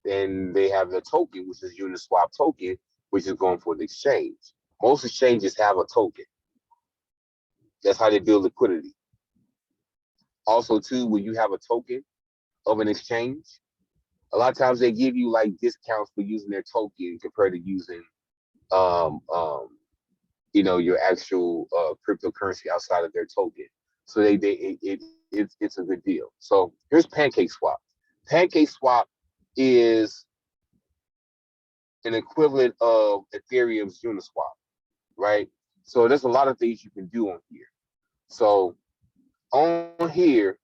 Then they have the token, which is Uniswap token, which is going for the exchange. Most exchanges have a token. That's how they build liquidity. Also, too, when you have a token of an exchange, a lot of times they give you like discounts for using their token compared to using your actual cryptocurrency outside of their token. So it's a good deal. So here's Pancake Swap. Pancake Swap is an equivalent of Ethereum's Uniswap, right? So there's a lot of things you can do on here. So on here,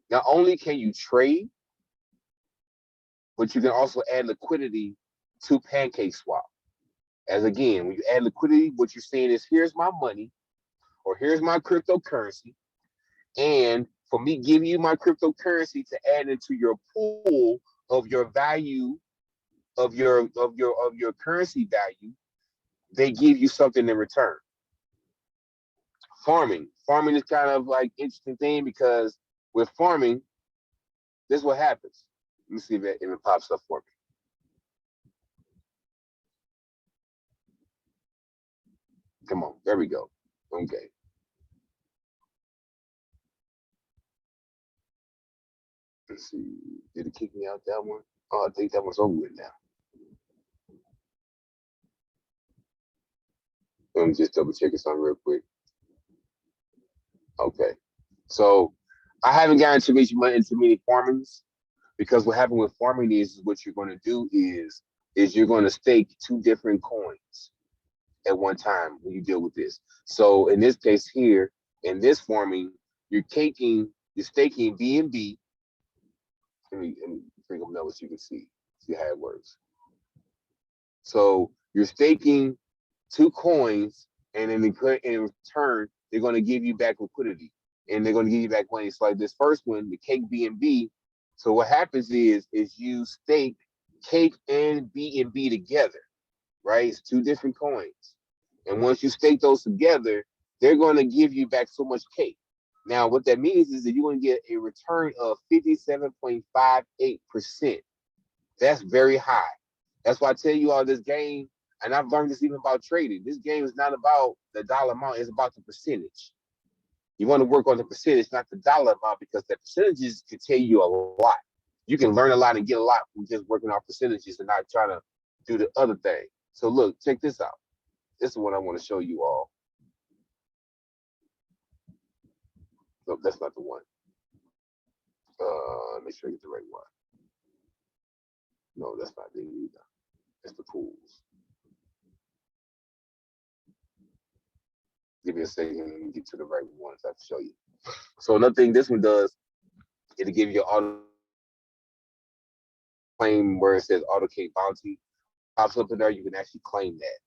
not only can you trade, but you can also add liquidity to Pancake Swap. As again, when you add liquidity, what you're saying is, here's my money, or here's my cryptocurrency, and for me giving you my cryptocurrency to add into your pool of your value, of your currency value, they give you something in return. Farming is kind of like interesting thing, because with farming, this is what happens. Let me see if it pops up for me. Come on, there we go. Okay. Let's see. Did it kick me out that one? Oh, I think that was over with now. Let me just double check something real quick. Okay. So I haven't gotten too much into many farmings because what happened with farming is what you're going to do is you're going to stake 2 different coins at one time when you deal with this. So in this case here, in this farming, you're staking BNB. Let me bring them up so you can see how it works. So you're staking 2 coins, and in return, they're going to give you back liquidity, and they're going to give you back money. So like this first one, the Cake BNB. So what happens is you stake Cake and BNB together, right? It's 2 different coins, and once you stake those together, they're going to give you back so much Cake. Now, what that means is that you're going to get a return of 57.58%. That's very high. That's why I tell you all this game, and I've learned this even about trading. This game is not about the dollar amount, it's about the percentage. You want to work on the percentage, not the dollar amount, because the percentages can tell you a lot. You can learn a lot and get a lot from just working on percentages and not trying to do the other thing. So look, check this out. This is what I want to show you all. No, that's not the one. Make sure I get the right one. No, that's not the either. It's the pools. Give me a second and get to the right ones I have to show you. So another thing this one does, it'll give you auto claim where it says auto K bounty. Pops up in there, you can actually claim that.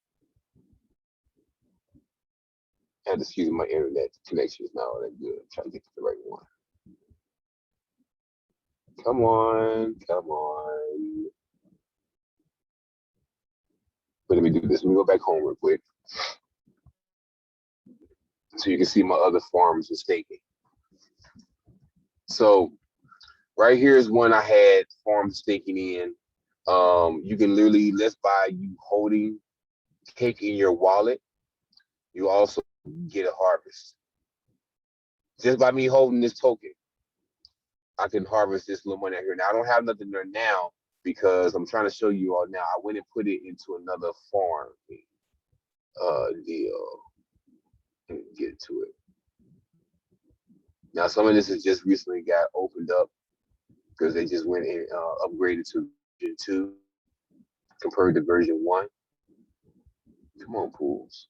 And excuse my internet connection is not all that good. I'm trying to get to the right one. Come on, come on. But let me do this. Let me go back home real quick. So you can see my other farms and staking. So right here is one I had farms staking in. You can literally, let's buy you holding Cake in your wallet. You also get a harvest. Just by me holding this token, I can harvest this little money out here. Now I don't have nothing there now because I'm trying to show you all now. I went and put it into another farm deal. Let me get to it. Now some of this has just recently got opened up because they just went and upgraded to version 2 compared to version 1. Come on, pools.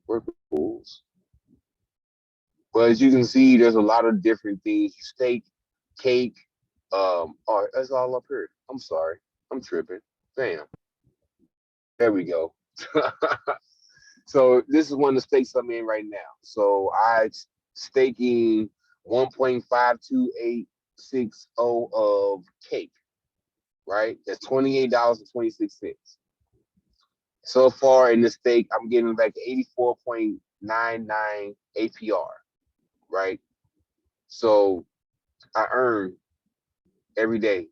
Work with pools. But as you can see, there's a lot of different things. You stake, Cake. Oh, that's all up here. I'm sorry. I'm tripping. Bam. There we go. So this is one of the stakes I'm in right now. So I staking 1.5286 of Cake, right? That's $28.26. So far in the stake, I'm getting back 84.99 APR, right? So I earn every day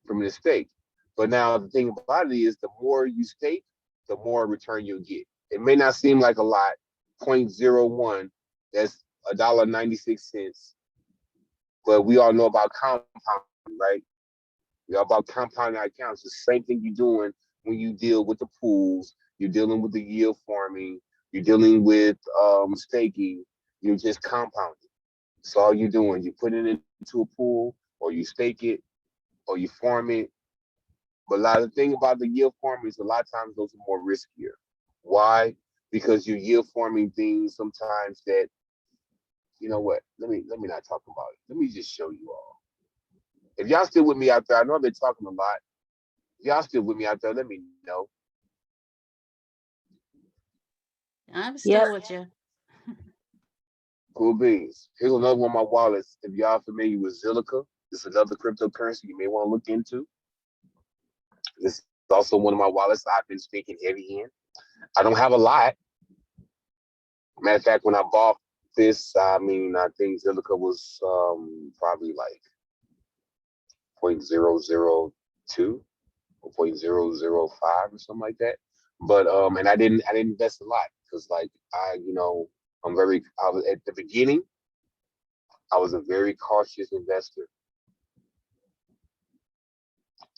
from this stake. But now the thing about it is the more you stake, the more return you'll get. It may not seem like a lot, 0.01, that's $1.96. But we all know about compounding, right? We all about compounding accounts. The same thing you're doing when you deal with the pools, you're dealing with the yield farming, you're dealing with staking, you're just compounding. So all you're doing, you put it into a pool, or you stake it, or you farm it. But a lot of the thing about the yield farming is a lot of times those are more riskier. Why? Because you're yield farming things sometimes that, you know what? Let me not talk about it. Let me just show you all. If y'all still with me out there, I know I've been talking a lot. If y'all still with me out there, let me know. I'm still with you. Cool beans. Here's another one of my wallets. If y'all familiar with Zilliqa, this is another cryptocurrency you may want to look into. This is also one of my wallets I've been speaking heavy in. I don't have a lot. Matter of fact, when I bought this, I think Zilliqa was probably like 0.002 or 0.005 or something like that. But and I didn't invest a lot because like I was at the beginning, I was a very cautious investor.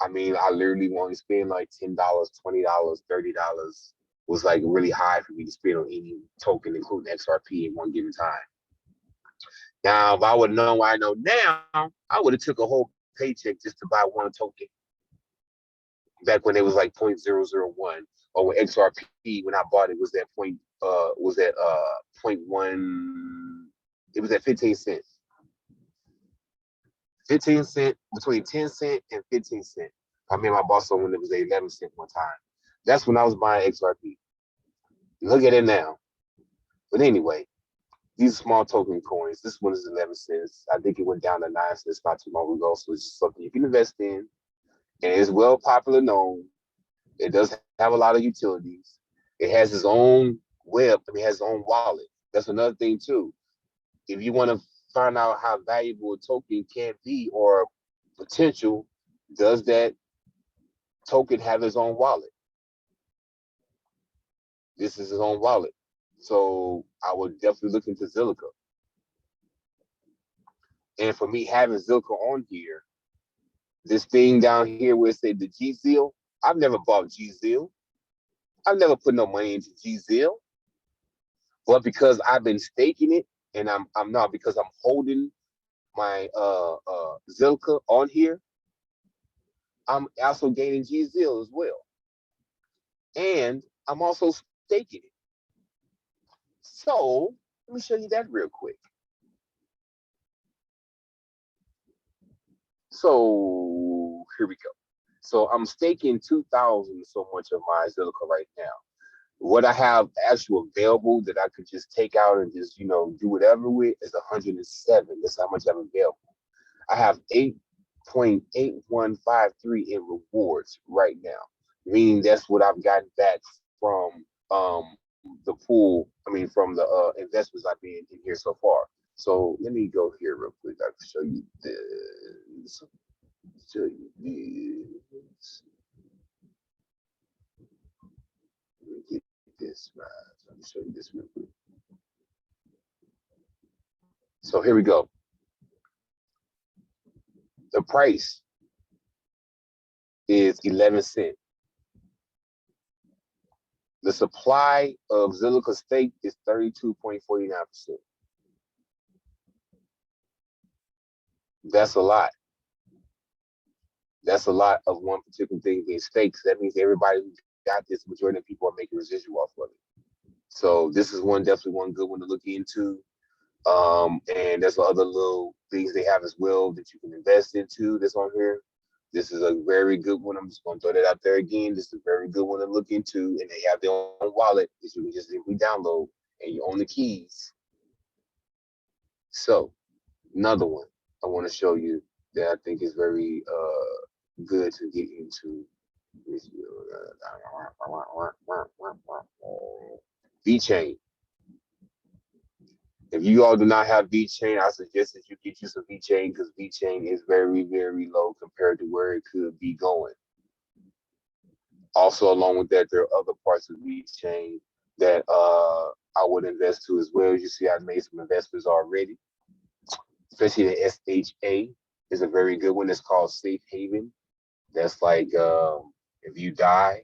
I mean, I literally want to spend like $10, $20, $30 was like really high for me to spend on any token, including XRP in one given time. Now, if I would have known what I know now, I would have took a whole paycheck just to buy one token. Back when it was like 0.001, or when XRP, when I bought it, was at point 0.1. It was at 15 cents. 15 cent, between 10 cent and 15 cent. I mean, my boss when it was 11 cent one time. That's when I was buying XRP. Look at it now. But anyway, these small token coins, this one is 11 cents. I think it went down to 9 cents not too long ago. So it's just something you can invest in. And it's well popular known. It does have a lot of utilities. It has its own web. It has its own wallet. That's another thing too. If you want to find out how valuable a token can be or potential, does that token have its own wallet? This is its own wallet. So I would definitely look into Zilliqa. And for me having Zilliqa on here, this thing down here where it said the GZIL, I've never bought GZIL. I've never put no money into GZIL. But because I've been staking it, and I'm not, because I'm holding my Zilliqa on here, I'm also gaining GZIL as well. And I'm also staking it. So let me show you that real quick. So here we go. So I'm staking 2,000 so much of my Zilliqa right now. What I have actual available that I could just take out and just, do whatever with is 107. That's how much I'm available. I have 8.8153 in rewards right now, meaning that's what I've gotten back from the pool. I mean, from the investments I've been in here so far. So let me go here real quick. I can show you this. Show you this. Let me get this right. Let me show you this real quick. So here we go. The price is 11 cents. The supply of Zilliqa stake is 32.49%. That's a lot. That's a lot of one particular thing being staked. That means everybody who got this, majority of people are making residual off of it. So this is definitely one good one to look into. And there's other little things they have as well that you can invest into that's on here. This is a very good one. I'm just going to throw that out there again. This is a very good one to look into. And they have their own wallet that you can just simply download and you own the keys. So another one I want to show you that I think is very good to get into. VeChain. If you all do not have VeChain, I suggest that you get you some VeChain because VeChain is very, very low compared to where it could be going. Also, along with that, there are other parts of VeChain that I would invest to as well. You see, I've made some investments already, especially the SHA is a very good one. It's called Safe Haven. That's like if you die,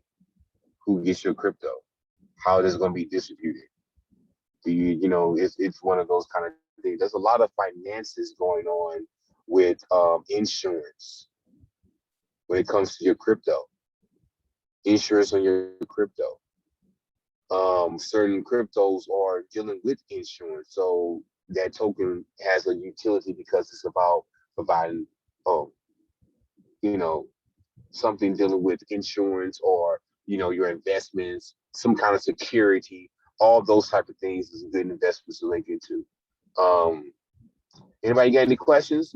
who gets your crypto? How it is going to be distributed? It's one of those kind of things. There's a lot of finances going on with insurance when it comes to your crypto. Insurance on your crypto. Certain cryptos are dealing with insurance, so that token has a utility because it's about providing, something dealing with insurance or your investments, some kind of security. All those type of things is good investments to link into. Anybody got any questions?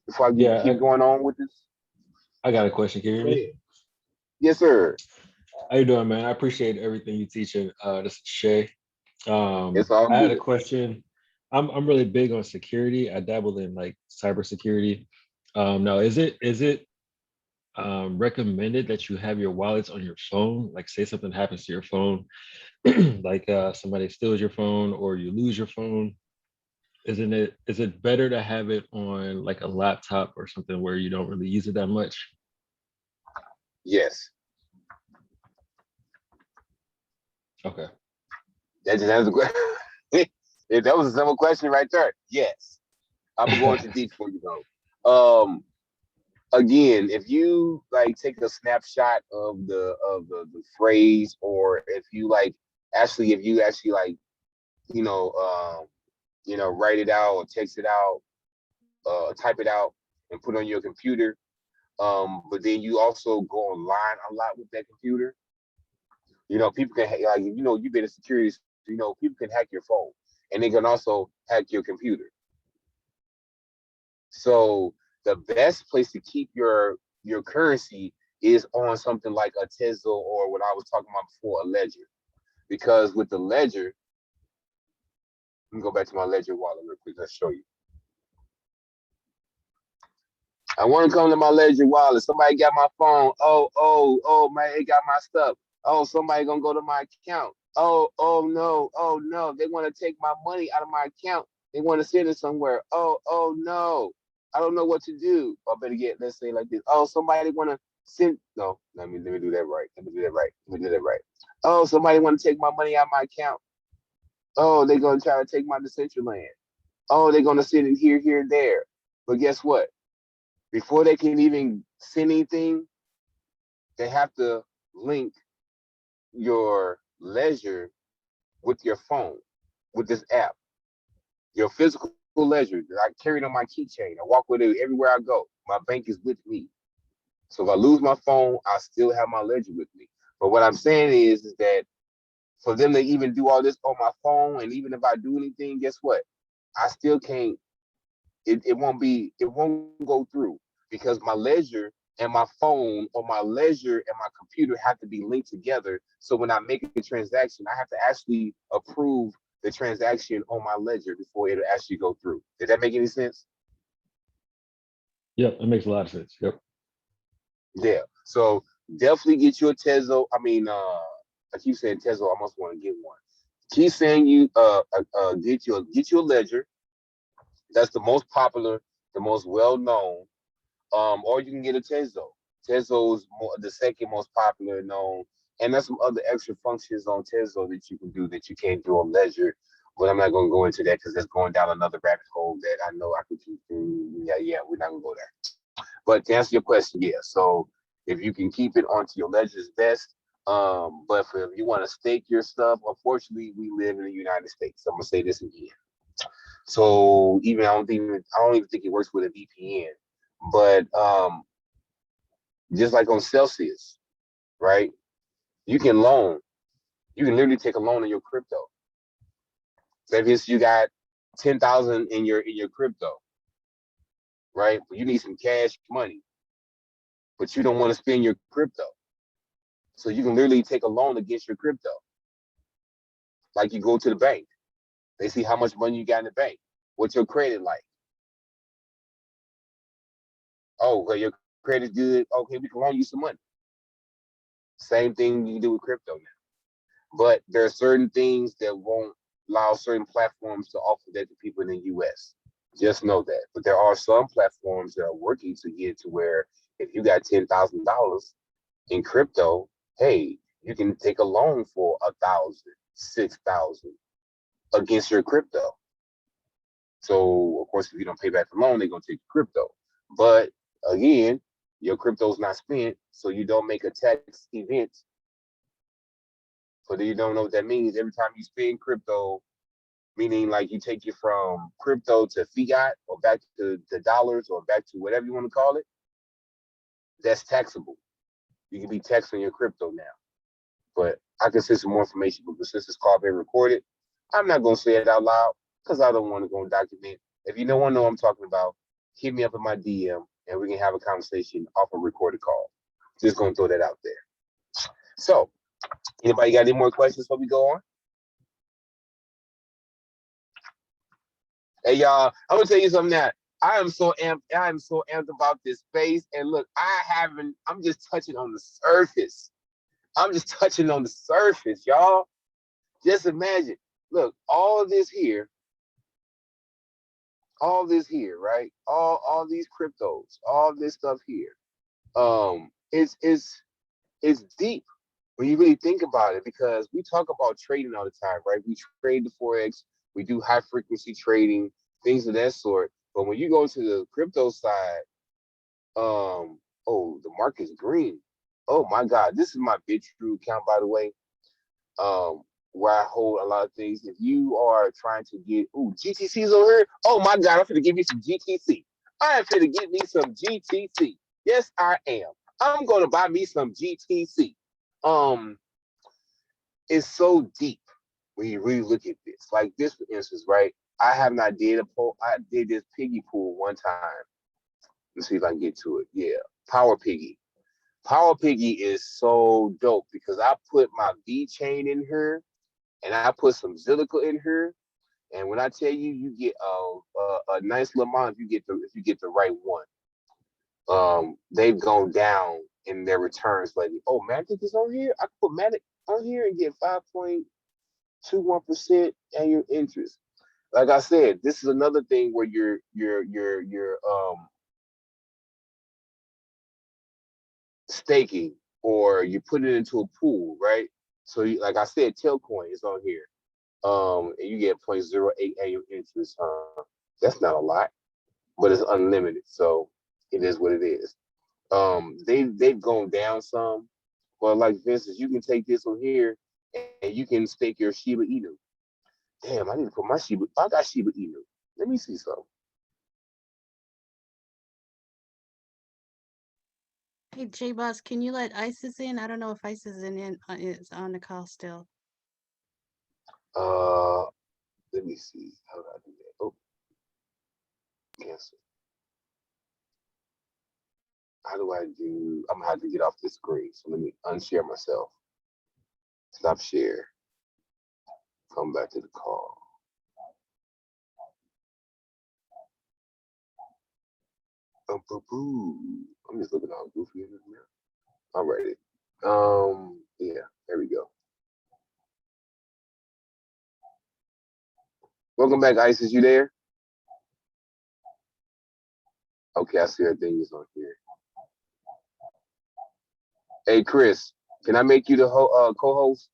Before I keep going on with this? I got a question. Can you hear me? Yes, sir. How you doing, man? I appreciate everything you teaching. This is Shay. It's all I had a good. question. I'm really big on security. I dabbled in like cybersecurity. Now, is it recommended that you have your wallets on your phone? Like, say something happens to your phone, like somebody steals your phone or you lose your phone. Is it better to have it on like a laptop or something where you don't really use it that much? Yes. Okay. That just answers the question. If that was a simple question right there. Yes. I'm going too deep for you though. Again, if you like take a snapshot of the phrase, or if you actually like, you know, write it out or text it out, type it out and put it on your computer. But then you also go online a lot with that computer. People can like, you've been in security, people can hack your phone and they can also hack your computer. So the best place to keep your currency is on something like a Tesla, or what I was talking about before, a ledger. Because with the ledger, let me go back to my ledger wallet real quick. Let's show you. I want to come to my ledger wallet. Somebody got my phone. Oh, man, it got my stuff. Oh, somebody gonna go to my account. Oh no. They want to take my money out of my account. They want to send it somewhere. Oh no. I don't know what to do. I better let's say like this. Oh, somebody want to send. No, let me do that right. Let me do that right. Oh, somebody want to take my money out of my account. Oh, they're gonna try to take my Decentraland. Oh, they're gonna send it here, and there. But guess what? Before they can even send anything, they have to link your ledger with your phone, with this app. Your physical ledger that I carry it on my keychain. I walk with it everywhere I go. My bank is with me. So if I lose my phone, I still have my ledger with me. But what I'm saying is that for them to even do all this on my phone, and even if I do anything, guess what? I still can't. It won't go through, because my ledger and my phone, or my ledger and my computer, have to be linked together. So when I make a transaction, I have to actually approve the transaction on my ledger before it'll actually go through. Did that make any sense? Yep, that makes a lot of sense. Yep. Yeah. So definitely get you a Tesla. I mean, I keep saying Tesla. I must want to get one. Keep saying get you a ledger. That's the most popular, the most well known. Or you can get a Tezo. Tezo is the second most popular known, and there's some other extra functions on Tezo that you can do that you can't do on Ledger. But I'm not going to go into that because that's going down another rabbit hole that I know I could keep. Yeah, we're not going to go there. But to answer your question, yeah. So if you can keep it onto your Ledger, is best. But if you want to stake your stuff, unfortunately, we live in the United States. I'm gonna say this again. So I don't even think it works with a VPN. But just like on Celsius, right? You can literally take a loan in your crypto. So if you got 10,000 in your crypto, right? But you need some cash money, but you don't want to spend your crypto. So you can literally take a loan against your crypto. Like, you go to the bank. They see how much money you got in the bank. What's your credit like? Oh, well, your credit's good. Okay, we can loan you some money. Same thing you can do with crypto now. But there are certain things that won't allow certain platforms to offer that to people in the US. Just know that. But there are some platforms that are working to get to where if you got $10,000 in crypto, hey, you can take a loan for 1,000, 6,000 against your crypto. So of course, if you don't pay back the loan, they're gonna take your crypto. But again, your crypto's not spent, so you don't make a tax event. So you don't know what that means. Every time you spend crypto, meaning like you take it from crypto to fiat, or back to the dollars, or back to whatever you want to call it, that's taxable. You can be taxed on your crypto now. But I can send some more information, but since this call being recorded, I'm not gonna say it out loud because I don't want to go and document. If you don't want to know what I'm talking about, hit me up in my DM and we can have a conversation off a recorded call. Just gonna throw that out there. So, anybody got any more questions before we go on? Hey y'all, I'm gonna tell you something now. I am so amped about this space. And look, I'm just touching on the surface. I'm just touching on the surface, y'all. Just imagine. Look, all of this here all this here, right? All these cryptos, all this stuff here. It's deep when you really think about it, because we talk about trading all the time, right? We trade the forex, we do high frequency trading, things of that sort. But when you go to the crypto side, oh, the market's green. Oh my God, this is my BitTrue account, by the way. Where I hold a lot of things. If you are trying to get GTCs over here, oh my God, I'm gonna give me some GTC. I am gonna get me some GTC. Yes, I am. I'm gonna buy me some GTC. It's so deep when you really look at this. Like this, for instance, right? I have not did a poll. I did this piggy pool one time. Let's see if I can get to it. Yeah, Power Piggy. Power Piggy is so dope because I put my V chain in here and I put some Zilica in here. And when I tell you, you get a nice little amount if you get the right one. They've gone down in their returns lately. Oh, Matic is on here. I can put Matic on here and get 5.21% annual interest. Like I said, this is another thing where you're staking, or you put it into a pool, right? So like I said, Telcoin is on here. And you get 0.08 annual interest. That's not a lot, but it's unlimited, so it is what it is. They've gone down some, but like for instance, you can take this one here and you can stake your Shiba Inu. Damn, I need to put my Shiba. I got Shiba Inu. Let me see something. Hey, J Boss, can you let ISIS in? I don't know if ISIS is on the call still. Let me see. How do I do that? Oh, cancel. How do I do? I'm gonna have to get off this screen. So let me unshare myself. Stop share. Come back to the call. I'm just looking all goofy in this mirror. Alrighty. Yeah, there we go. Welcome back, Isis. You there? Okay, I see everything is on here. Hey, Chris, can I make you the co-host?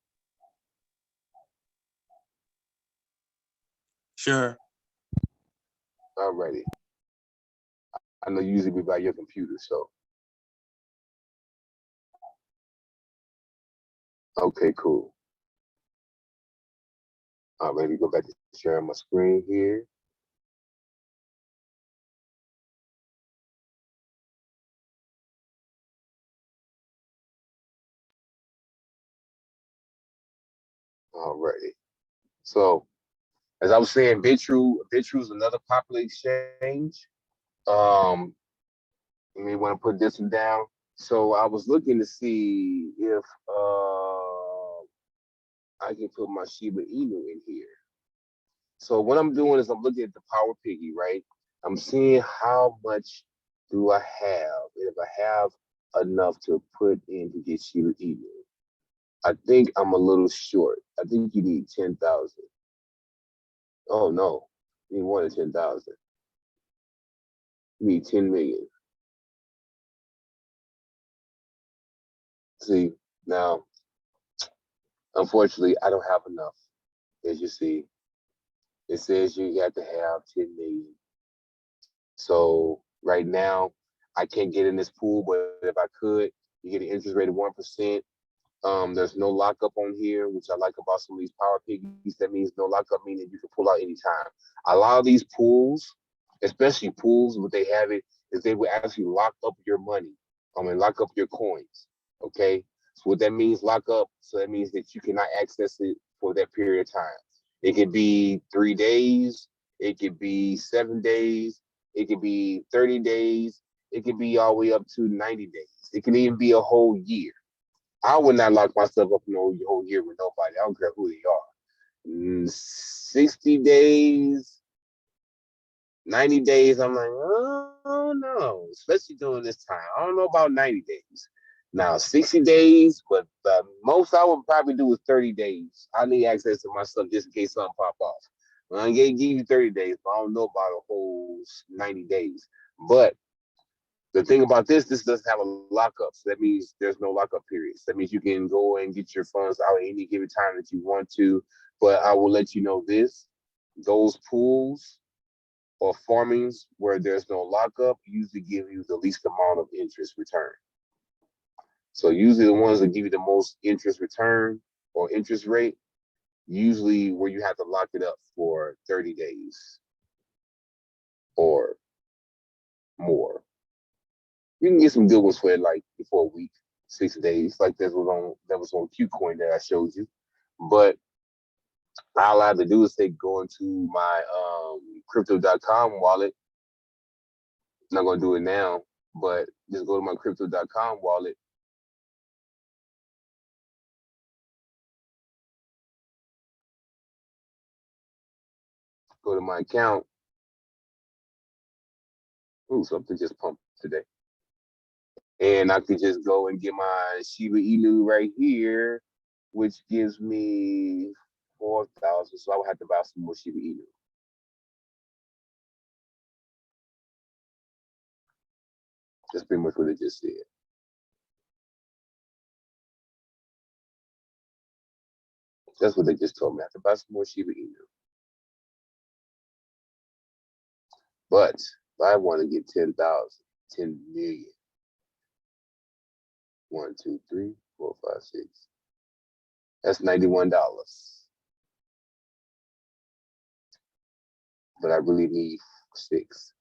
Sure. Alrighty. I know you usually be by your computer, so. Okay, cool. Alrighty, go back to sharing my screen here. Alrighty. So, as I was saying, BitTrue is another popular exchange. You may want to put this one down. So I was looking to see if I can put my Shiba Inu in here. So what I'm doing is I'm looking at the Power Piggy, right? I'm seeing how much do I have, and if I have enough to put in to get Shiba Inu. I think I'm a little short. I think you need 10,000. Oh no, you need more than 10,000. You need 10 million. See, now, unfortunately, I don't have enough. As you see, it says you got to have 10 million. So right now, I can't get in this pool, but if I could, you get an interest rate of 1%. There's no lockup on here, which I like about some of these Power Piggies. That means no lockup, meaning you can pull out anytime. A lot of these pools, especially pools, what they have it is they will actually lock up your money. And lock up your coins. Okay. So what that means, lock up. So that means that you cannot access it for that period of time. It could be 3 days. It could be 7 days. It could be 30 days. It could be all the way up to 90 days. It can even be a whole year. I would not lock myself up in a whole year with nobody. I don't care who they are. 60 days, 90 days, I'm like, oh no, especially during this time. I don't know about 90 days. Now, 60 days, but the most I would probably do is 30 days. I need access to my stuff just in case something pop off. I gave you 30 days, but I don't know about a whole 90 days. But the thing about this doesn't have a lockup. So that means there's no lockup periods. That means you can go and get your funds out at any given time that you want to. But I will let you know this, those pools or farmings where there's no lockup usually give you the least amount of interest return. So usually the ones that give you the most interest return or interest rate, usually where you have to lock it up for 30 days or more. You can get some good ones for like before a week, 6 days, like that was on Qcoin that I showed you. But all I have to do is go into my crypto.com wallet. I'm not gonna do it now, but just go to my crypto.com wallet. Go to my account. Ooh, something just pumped today. And I could just go and get my Shiba Inu right here, which gives me 4,000. So I would have to buy some more Shiba Inu. That's pretty much what it just said. That's what they just told me. I have to buy some more Shiba Inu. But if I want to get 10,000, 10 million. 1, 2, 3, 4, 5, 6. That's $91. But I really need 6.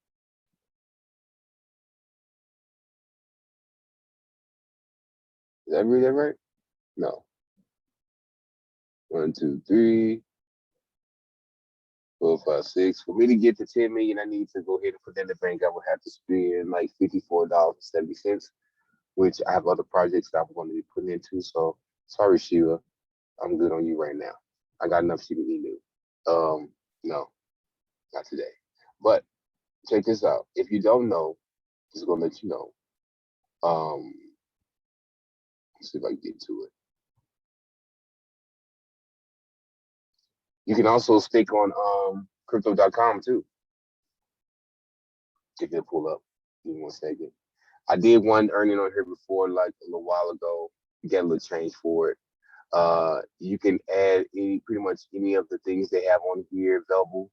Did I read that right? No. 1, 2, 3, 4, 5, 6. For me to get to 10 million, I need to go ahead and put that in the bank. I would have to spend like $54.70, which I have other projects that I'm going to be putting into. So sorry, Shiva. I'm good on you right now. I got enough Shiba Inu. No, not today. But check this out. If you don't know, just gonna let you know. Let's see if I can get to it. You can also stake on crypto.com too. Check it pull up. Give me 1 second. I did one earning on here before, like a little while ago. Get a little change for it. You can add pretty much any of the things they have on here available.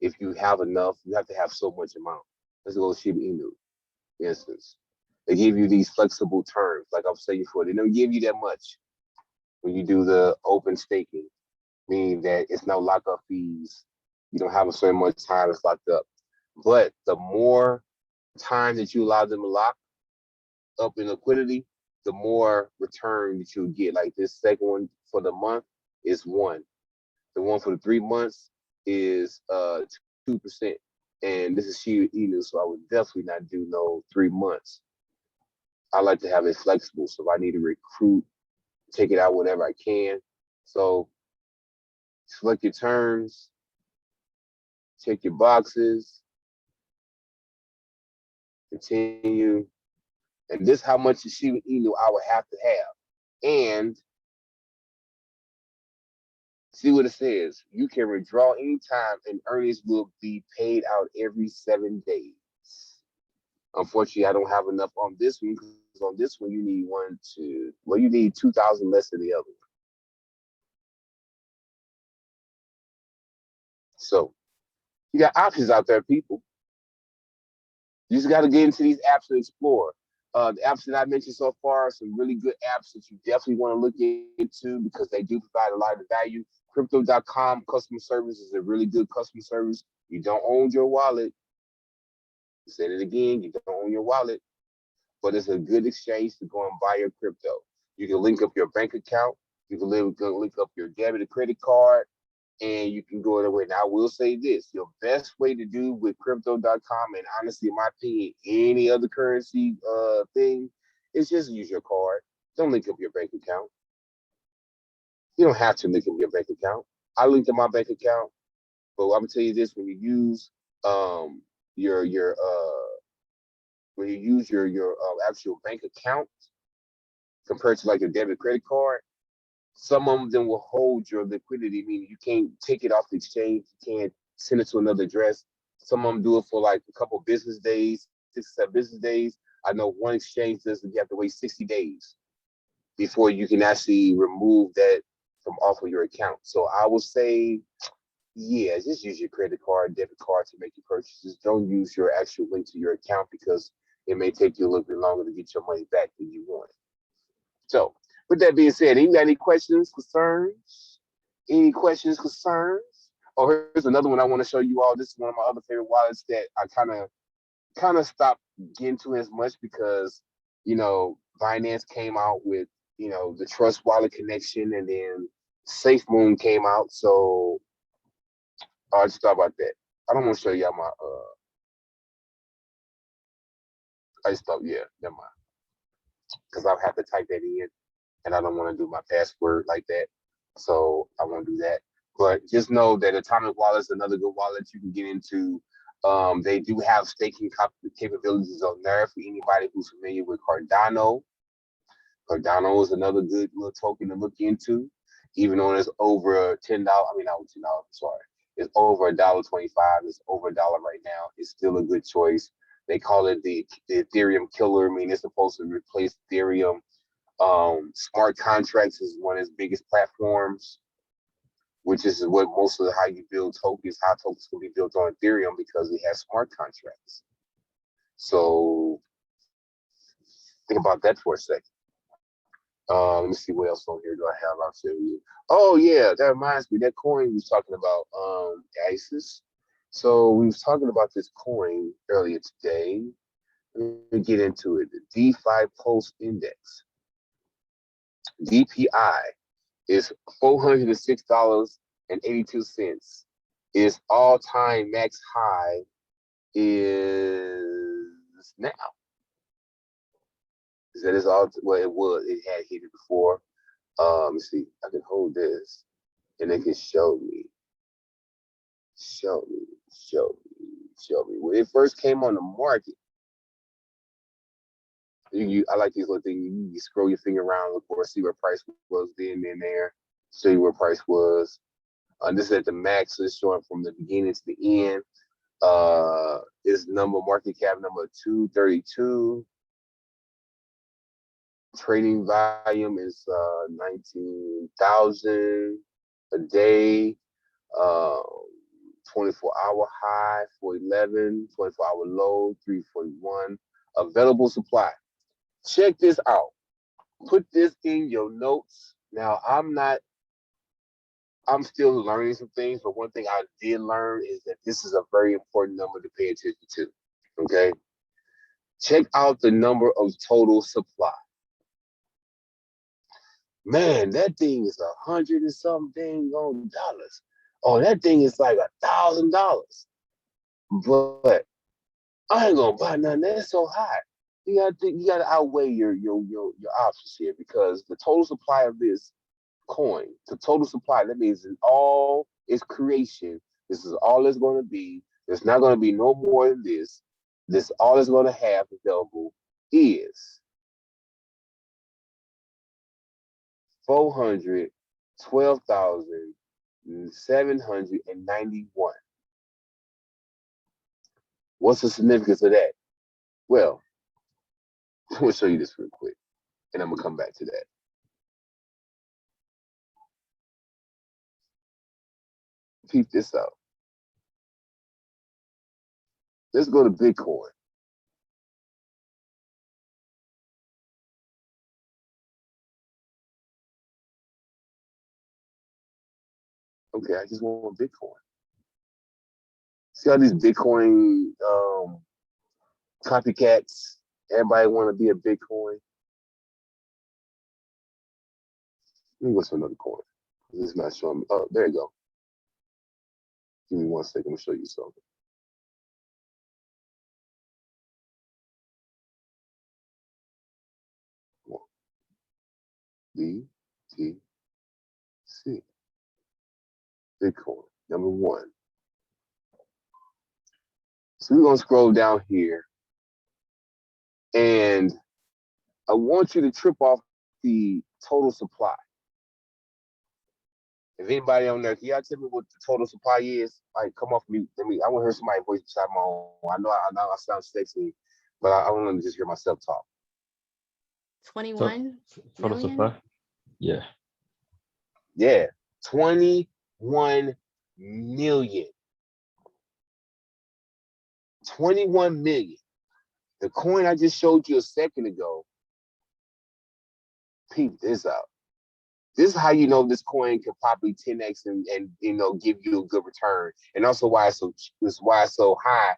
If you have enough, you have to have so much amount. Let's go Shiba Inu, for instance. They give you these flexible terms, like I was saying before. They don't give you that much when you do the open staking, meaning that it's no lockup fees. You don't have a certain much time it's locked up. But the more time that you allow them to lock up in liquidity, the more return that you'll get. Like this second one for the month is 1. The one for the 3 months is 2%. And this is Shiba Inu, so I would definitely not do no 3 months. I like to have it flexible. So if I need to recruit, take it out whenever I can. So select your terms, check your boxes, continue. And this is how much Shiba Inu I would have to have. And see what it says. You can withdraw anytime and earnings will be paid out every 7 days. Unfortunately, I don't have enough on this one because on this one you need you need 2,000 less than the other one. So you got options out there, people. You just got to get into these apps and explore. The apps that I mentioned so far are some really good apps that you definitely want to look into because they do provide a lot of value. Crypto.com customer service is a really good customer service. You don't own your wallet. I said it again, you don't own your wallet, but it's a good exchange to go and buy your crypto. You can link up your bank account. You can link up your debit or credit card, and you can go away. Now, I will say this, your best way to do with crypto.com, and honestly, in my opinion, any other currency thing, is just use your card. Don't link up your bank account. You don't have to link up your bank account. I linked up my bank account, but I'm gonna tell you this: when you use your actual bank account compared to like your debit credit card, Some of them will hold your liquidity, meaning you can't take it off the exchange, you can't send it to another address. Some of them do it for like a couple business days, 6 or 7 business days. I know one exchange does it, you have to wait 60 days before you can actually remove that from off of your account. So I would say, yeah, just use your credit card, debit card to make your purchases. Don't use your actual link to your account because it may take you a little bit longer to get your money back than you want. So with that being said, you got any questions, concerns? Any questions, concerns? Oh, here's another one I want to show you all. This is one of my other favorite wallets that I kind of stopped getting to as much because, Binance came out with, the Trust Wallet connection, and then SafeMoon came out. So I just thought about that. I don't want to show y'all my I just thought, yeah, never mind. Because I'll have to type that in, and I don't want to do my password like that. So I won't do that. But just know that Atomic Wallet is another good wallet you can get into. They do have staking capabilities on there for anybody who's familiar with Cardano. Cardano is another good little token to look into, even though it's over $10. I mean, not $10. I'm sorry. It's over $1.25. It's over $1 right now. It's still a good choice. They call it the Ethereum killer. I mean, it's supposed to replace Ethereum. Smart contracts is one of its biggest platforms, which is what most of how you build tokens, how tokens can be built on Ethereum because we have smart contracts. So think about that for a second. Let me see what else on here do I have. I'll show you. Oh yeah, that reminds me. That coin we was talking about, ISIS. So we was talking about this coin earlier today. Let me get into it. The DeFi Pulse Index, DPI, is $406.82. Its all-time max high is now. That is all. Well, it was. It had hit it before. Let's see. I can hold this, and it can show me. Show me. When it first came on the market, I like these little things. You scroll your finger around, look for, see where price was then and there. Show you where price was. This is at the max. So it's showing from the beginning to the end. Its market cap number 232. Trading volume is 19,000 a day. 24-hour high, 411, 24-hour low, 341. Available supply. Check this out. Put this in your notes. Now, I'm still learning some things, but one thing I did learn is that this is a very important number to pay attention to. Okay? Check out the number of total supply. Man, that thing is $100 and something dollars. Oh, that thing is like $1,000. But I ain't gonna buy nothing. That's so high. You gotta outweigh your options here, because the total supply of this coin, the total supply, that means in all its creation, this is all it's gonna be. There's not gonna be no more than this. This all it's gonna have available is 412,791. What's the significance of that? Well, I'm gonna show you this real quick, and I'm gonna come back to that. Peep this out. Let's go to Bitcoin. Okay, I just want Bitcoin. See all these Bitcoin copycats? Everybody want to be a Bitcoin. Let me go to another coin. This is not showing me. Oh, there you go. Give me 1 second. I'm gonna show you something. BTC. Bitcoin, number 1. So we're gonna scroll down here, and I want you to trip off the total supply. If anybody on there, can y'all tell me what the total supply is? Like, come off mute. I want to hear somebody's voice beside my own. I know I sound sexy, but I want to just hear myself talk. 21 Total million? supply? Yeah. Yeah, 21 million. 21 million. The coin I just showed you a second ago, peep this out. This is how you know this coin could probably 10x and give you a good return, and also why it's so high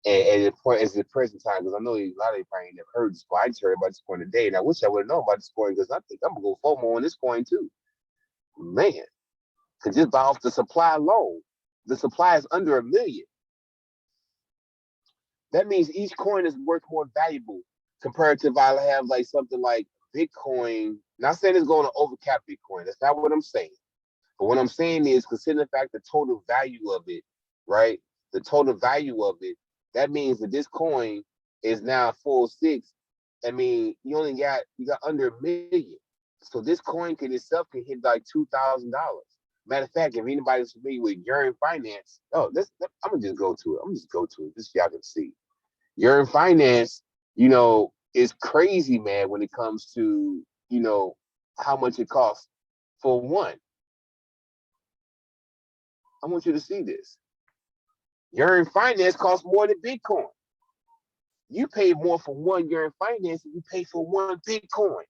at the present time. Because I know a lot of you probably ain't never heard this coin. I just heard about this coin today, and I wish I would have known about this coin because I think I'm gonna go FOMO on this coin too. Man, because just by off the supply alone, the supply is under 1 million. That means each coin is worth more valuable compared to if I have like something like Bitcoin. Not saying it's going to overcap Bitcoin. That's not what I'm saying. But what I'm saying is consider the fact the total value of it, right? The total value of it. That means that this coin is now full 6. I mean, you got under 1 million. So this coin itself can hit like $2,000. Matter of fact, if anybody's familiar with Yearn Finance, I'm gonna just go to it. This y'all can see. Yearn Finance, is crazy, man, when it comes to, how much it costs. For one, I want you to see this. Yearn Finance costs more than Bitcoin. You pay more for one Yearn Finance than you pay for one Bitcoin.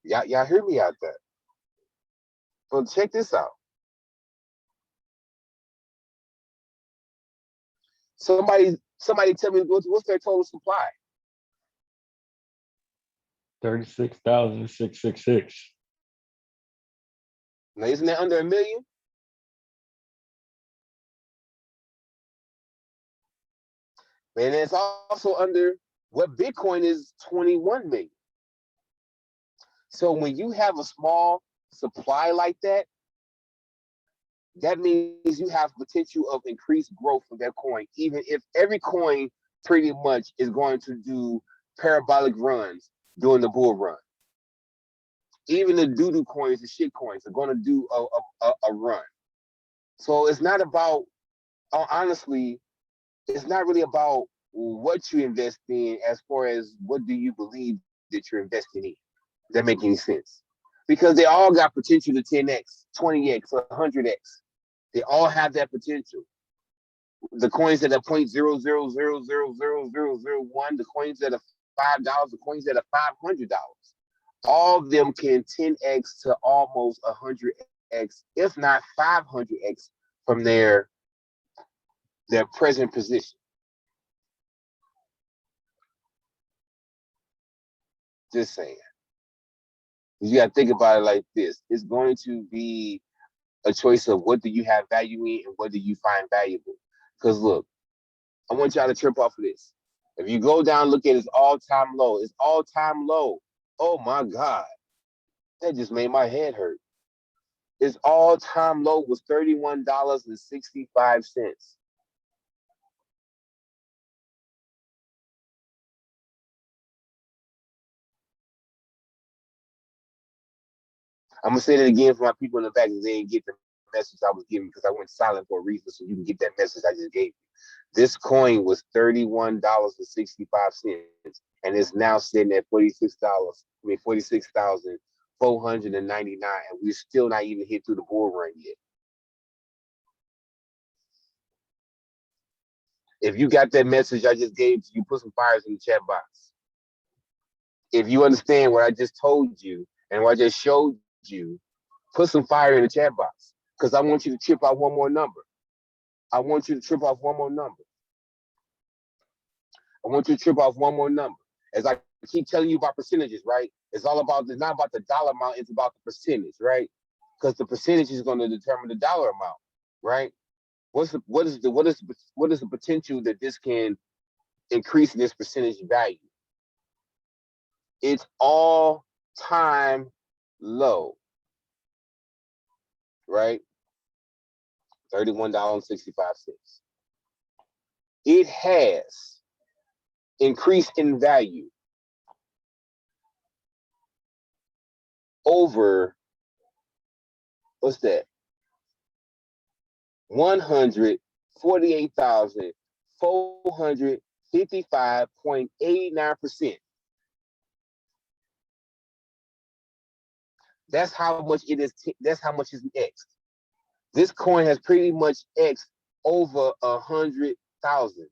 Y'all hear me out there? So check this out. Somebody tell me what's their total supply? 36,666. Now, isn't that under 1 million? And it's also under what Bitcoin is, 21 million. So when you have a small supply like that, that means you have potential of increased growth for that coin, even if every coin pretty much is going to do parabolic runs during the bull run. Even the doo-doo coins, the shit coins, are going to do a run. So it's not about, honestly, it's not really about what you invest in as far as what do you believe that you're investing in. Does that make any sense? Because they all got potential to 10x, 20x, or 100x. They all have that potential. The coins that are 0.000000001, the coins that are $5, the coins that are $500, all of them can 10x to almost 100x, if not 500x, from their present position. Just saying. You got to think about it like this. It's going to be a choice of what do you have value in and what do you find valuable. Because look, I want y'all to trip off of this. If you go down, look at its all-time low. It's all-time low. Oh my God. That just made my head hurt. Its all-time low was $31.65. I'm gonna say that again for my people in the back because they didn't get the message I was giving because I went silent for a reason, so you can get that message I just gave you. This coin was $31.65, and it's now sitting at $46,499, and we're still not even hit through the bull run yet. If you got that message I just gave you, put some fires in the chat box. If you understand what I just told you and what I just showed you, put some fire in the chat box because I want you to trip off one more number. I want you to trip off one more number. I want you to trip off one more number. As I keep telling you about percentages, right? It's not about the dollar amount, it's about the percentage, right? Because the percentage is going to determine the dollar amount, right? What is the potential that this can increase this percentage value? It's all time low, right? $31.65. It has increased in value over what's that? 148,455.89%. That's how much it is. That's how much is X. This coin has pretty much X over 100,000.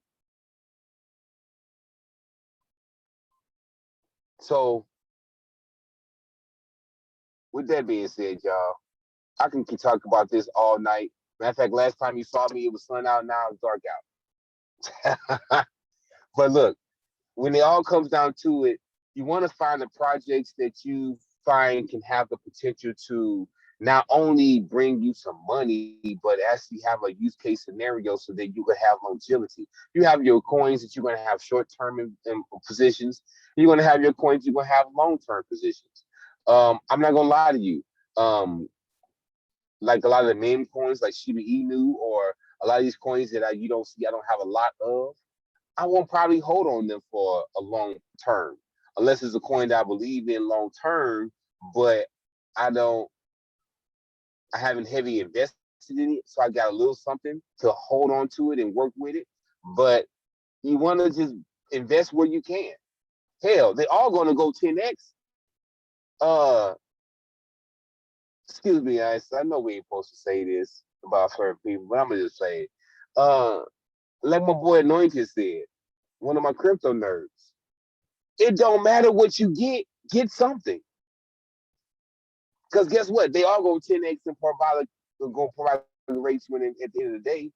So, with that being said, y'all, I can talk about this all night. Matter of fact, last time you saw me, it was sun out. Now it's dark out. But look, when it all comes down to it, you want to find the projects that you find can have the potential to not only bring you some money, but actually have a use case scenario so that you can have longevity. You have your coins that you're going to have short-term in positions. You're going to have your coins you're going to have long-term positions. I'm not going to lie to you. Like a lot of the meme coins like Shiba Inu or a lot of these coins that you don't see, I don't have a lot of. I won't probably hold on them for a long term, unless it's a coin that I believe in long term, but I haven't heavily invested in it, so I got a little something to hold on to it and work with it. But you want to just invest where you can. Hell, they all going to go 10x. Excuse me, I know we ain't supposed to say this about certain people, but I'm gonna just say it. Like my boy Anointed said, one of my crypto nerds. It don't matter what you get something. Because guess what? They all go 10x and provide rates when at the end of the day.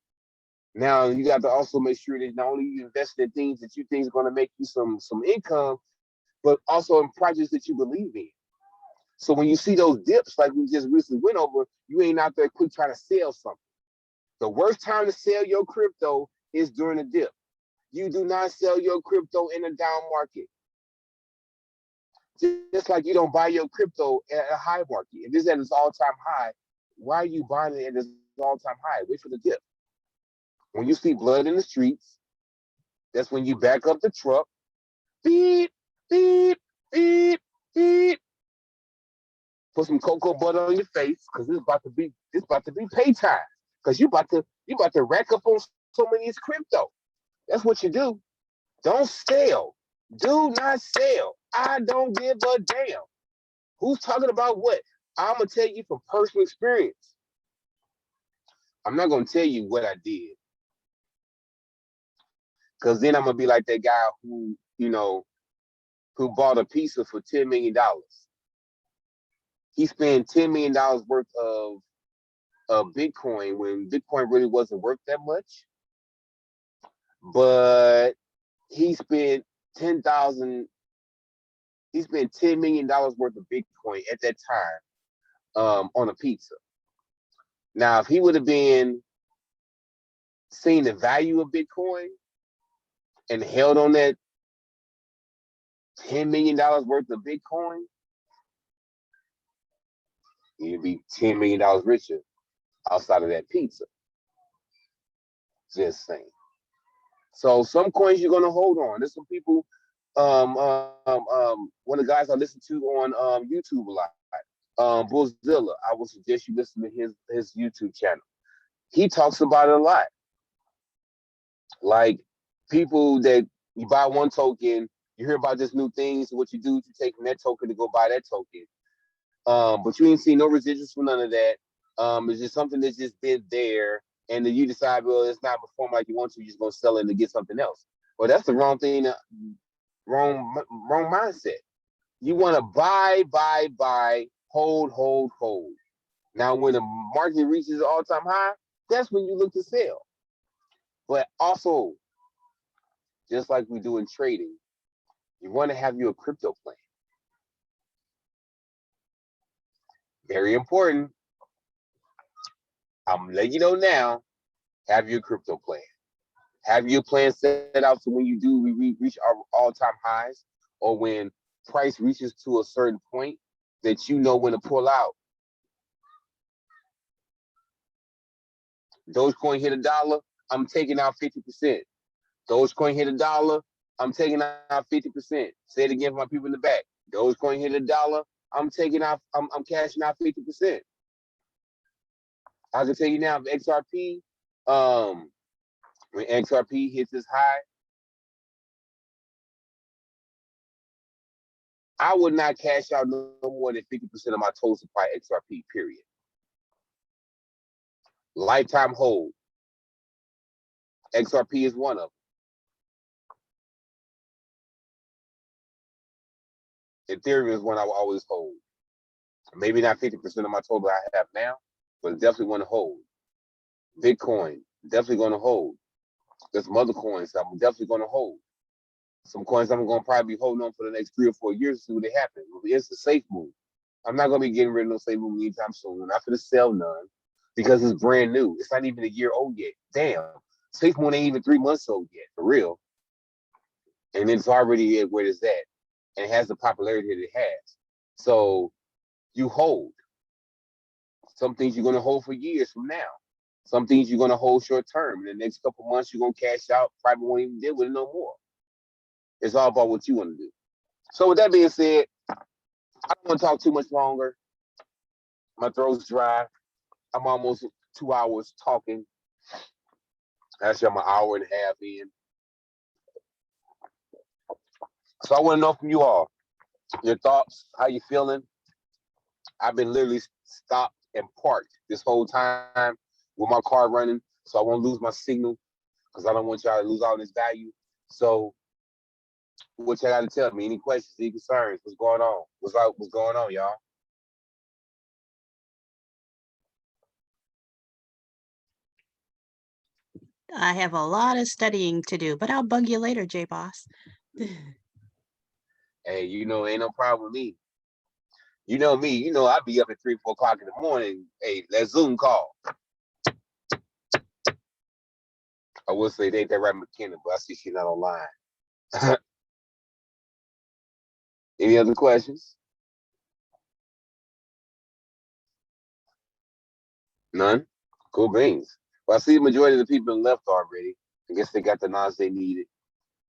Now you got to also make sure that not only you invest in things that you think is going to make you some income, but also in projects that you believe in. So when you see those dips, like we just recently went over, you ain't out there quick trying to sell something. The worst time to sell your crypto is during a dip. You do not sell your crypto in a down market. Just like you don't buy your crypto at a high market. If it's at its all-time high, why are you buying it at its all-time high? Wait for the dip. When you see blood in the streets, that's when you back up the truck. Beep, beep, beep, beep. Put some cocoa butter on your face, because it's about to be pay time. Because you about to rack up on so many crypto. That's what you do. Don't sell. Do not sell. I don't give a damn. Who's talking about what? I'm gonna tell you from personal experience. I'm not gonna tell you what I did, because then I'm gonna be like that guy who bought a pizza for $10 million. He spent $10 million worth of Bitcoin when Bitcoin really wasn't worth that much. But he spent $10 million worth of Bitcoin at that time on a pizza. Now, if he would have been seeing the value of Bitcoin and held on that $10 million worth of Bitcoin, he'd be $10 million richer outside of that pizza. Just saying. So some coins you're gonna hold on. There's some people. One of the guys I listen to on YouTube a lot, Bullzilla. I would suggest you listen to his YouTube channel. He talks about it a lot. Like people that you buy one token, you hear about this new thing. So what you do is you take from that token to go buy that token. But you ain't seen no residuals from none of that. It's just something that's just been there, and then you decide, well, it's not performing like you want to. You're just gonna sell it to get something else. Well, that's the wrong thing. Wrong mindset. You want to buy, hold. Now, when the market reaches an all-time high, that's when you look to sell. But also, just like we do in trading, you want to have your crypto plan. Very important. I'm letting you know now, have your crypto plan. Have your plan set out so when you do reach our all-time highs, or when price reaches to a certain point, that you know when to pull out. Dogecoin hit $1, I'm taking out 50%. Dogecoin hit $1, I'm taking out 50%. Say it again for my people in the back. Dogecoin hit $1, I'm cashing out 50%. I can tell you now, XRP, when XRP hits its high, I would not cash out no more than 50% of my total supply XRP, period. Lifetime hold. XRP is one of them. Ethereum is one I will always hold. Maybe not 50% of my total I have now, but definitely want to hold. Bitcoin, definitely going to hold. There's some other coins I'm definitely going to hold. Some coins I'm going to probably be holding on for the next 3 or 4 years to see what they happen. It's a safe move. I'm not going to be getting rid of no safe move anytime soon. I'm not going to sell none because it's brand new. It's not even a year old yet. Damn. Safe move ain't even 3 months old yet, for real. And it's already at where it's at. And it has the popularity that it has. So you hold. Some things you're going to hold for years from now. Some things you're going to hold short term. In the next couple months, you're going to cash out. Probably won't even deal with it no more. It's all about what you want to do. So with that being said, I don't want to talk too much longer. My throat's dry. I'm almost 2 hours talking. Actually, I'm an hour and a half in. So I want to know from you all, your thoughts, how you feeling. I've been literally stopped and parked this whole time with my car running, so I won't lose my signal because I don't want y'all to lose all this value. So what y'all got to tell me? Any questions, any concerns? What's going on? What's going on, y'all? I have a lot of studying to do, but I'll bug you later, J Boss. Hey, you know, ain't no problem with me. You know me, you know I be up at 3, 4 o'clock in the morning. Hey, that Zoom call. I will say they ain't that right McKenna, but I see she's not online. Any other questions? None? Cool beans. Well, I see the majority of the people left already. I guess they got the knowledge they needed.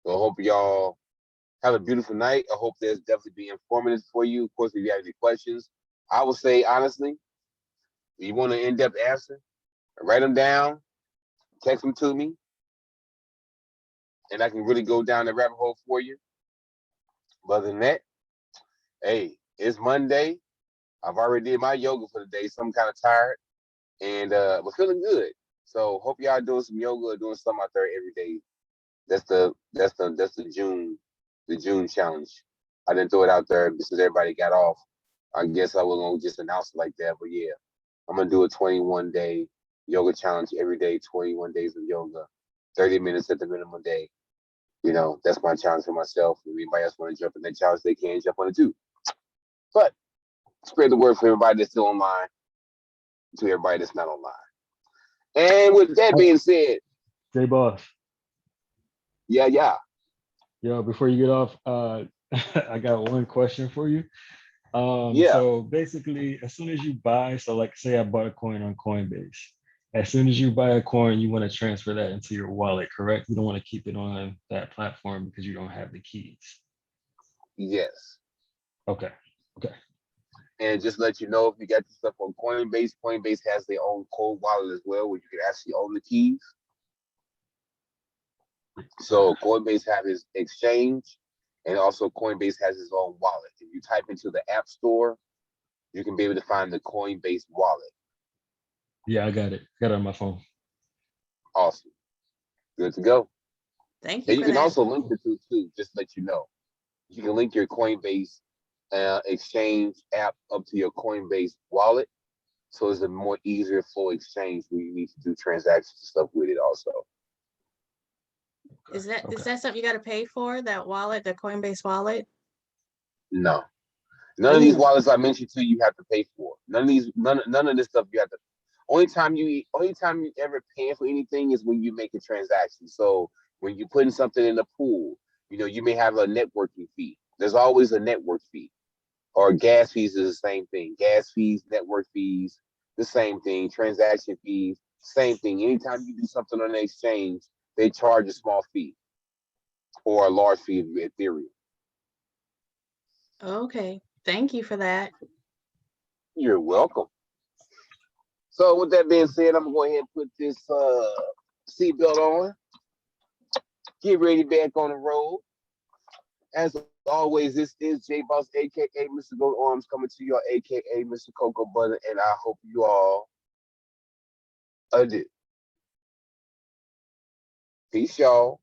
So I hope y'all have a beautiful night. I hope there's definitely be informative for you. Of course, if you have any questions, I would say honestly, if you want an in-depth answer, write them down, text them to me, and I can really go down the rabbit hole for you. But other than that, hey, it's Monday. I've already did my yoga for the day, so I'm kind of tired, and but feeling good. So hope y'all doing some yoga or doing something out there every day. That's the June challenge. I didn't throw it out there because everybody got off. I guess I was gonna just announce it like that, but yeah, I'm gonna do a 21-day yoga challenge every day, 21 days of yoga, 30 minutes at the minimum day. You know, that's my challenge for myself. If anybody else want to jump in that challenge, they can jump on it too. But spread the word for everybody that's still online to everybody that's not online. And with that being said, J Boss. yeah. Yo, before you get off, I got one question for you. Yeah. So basically, as soon as you buy, so like say I bought a coin on Coinbase, as soon as you buy a coin, you want to transfer that into your wallet, correct? You don't want to keep it on that platform because you don't have the keys. Yes. Okay. And just let you know, if you got your stuff on Coinbase, Coinbase has their own cold wallet as well, where you can actually own the keys. So Coinbase has its exchange, and also Coinbase has its own wallet. If you type into the App Store, you can be able to find the Coinbase Wallet. Yeah, I got it. Got it on my phone. Awesome. Good to go. Thank you And you for can that. also link the two too, just to let you know. You can link your Coinbase exchange app up to your Coinbase wallet. So it's a more easier flow exchange when you need to do transactions and stuff with it also. Is that something you got to pay for, that wallet, the Coinbase wallet? No. None of these Ooh. wallets I mentioned to you have to pay for. None of this stuff you have to. Only time you ever pay for anything is when you make a transaction. So when you're putting something in the pool, you know, you may have a networking fee. There's always a network fee. Or gas fees is the same thing. Gas fees, network fees, the same thing. Transaction fees, same thing. Anytime you do something on an exchange, they charge a small fee or a large fee of Ethereum. Okay. Thank you for that. You're welcome. So with that being said, I'm gonna go ahead and put this seatbelt on. Get ready back on the road. As always, this is J Boss, aka Mr. Gold Arms, coming to you, aka Mr. Cocoa Butter, and I hope you all do. Peace, y'all.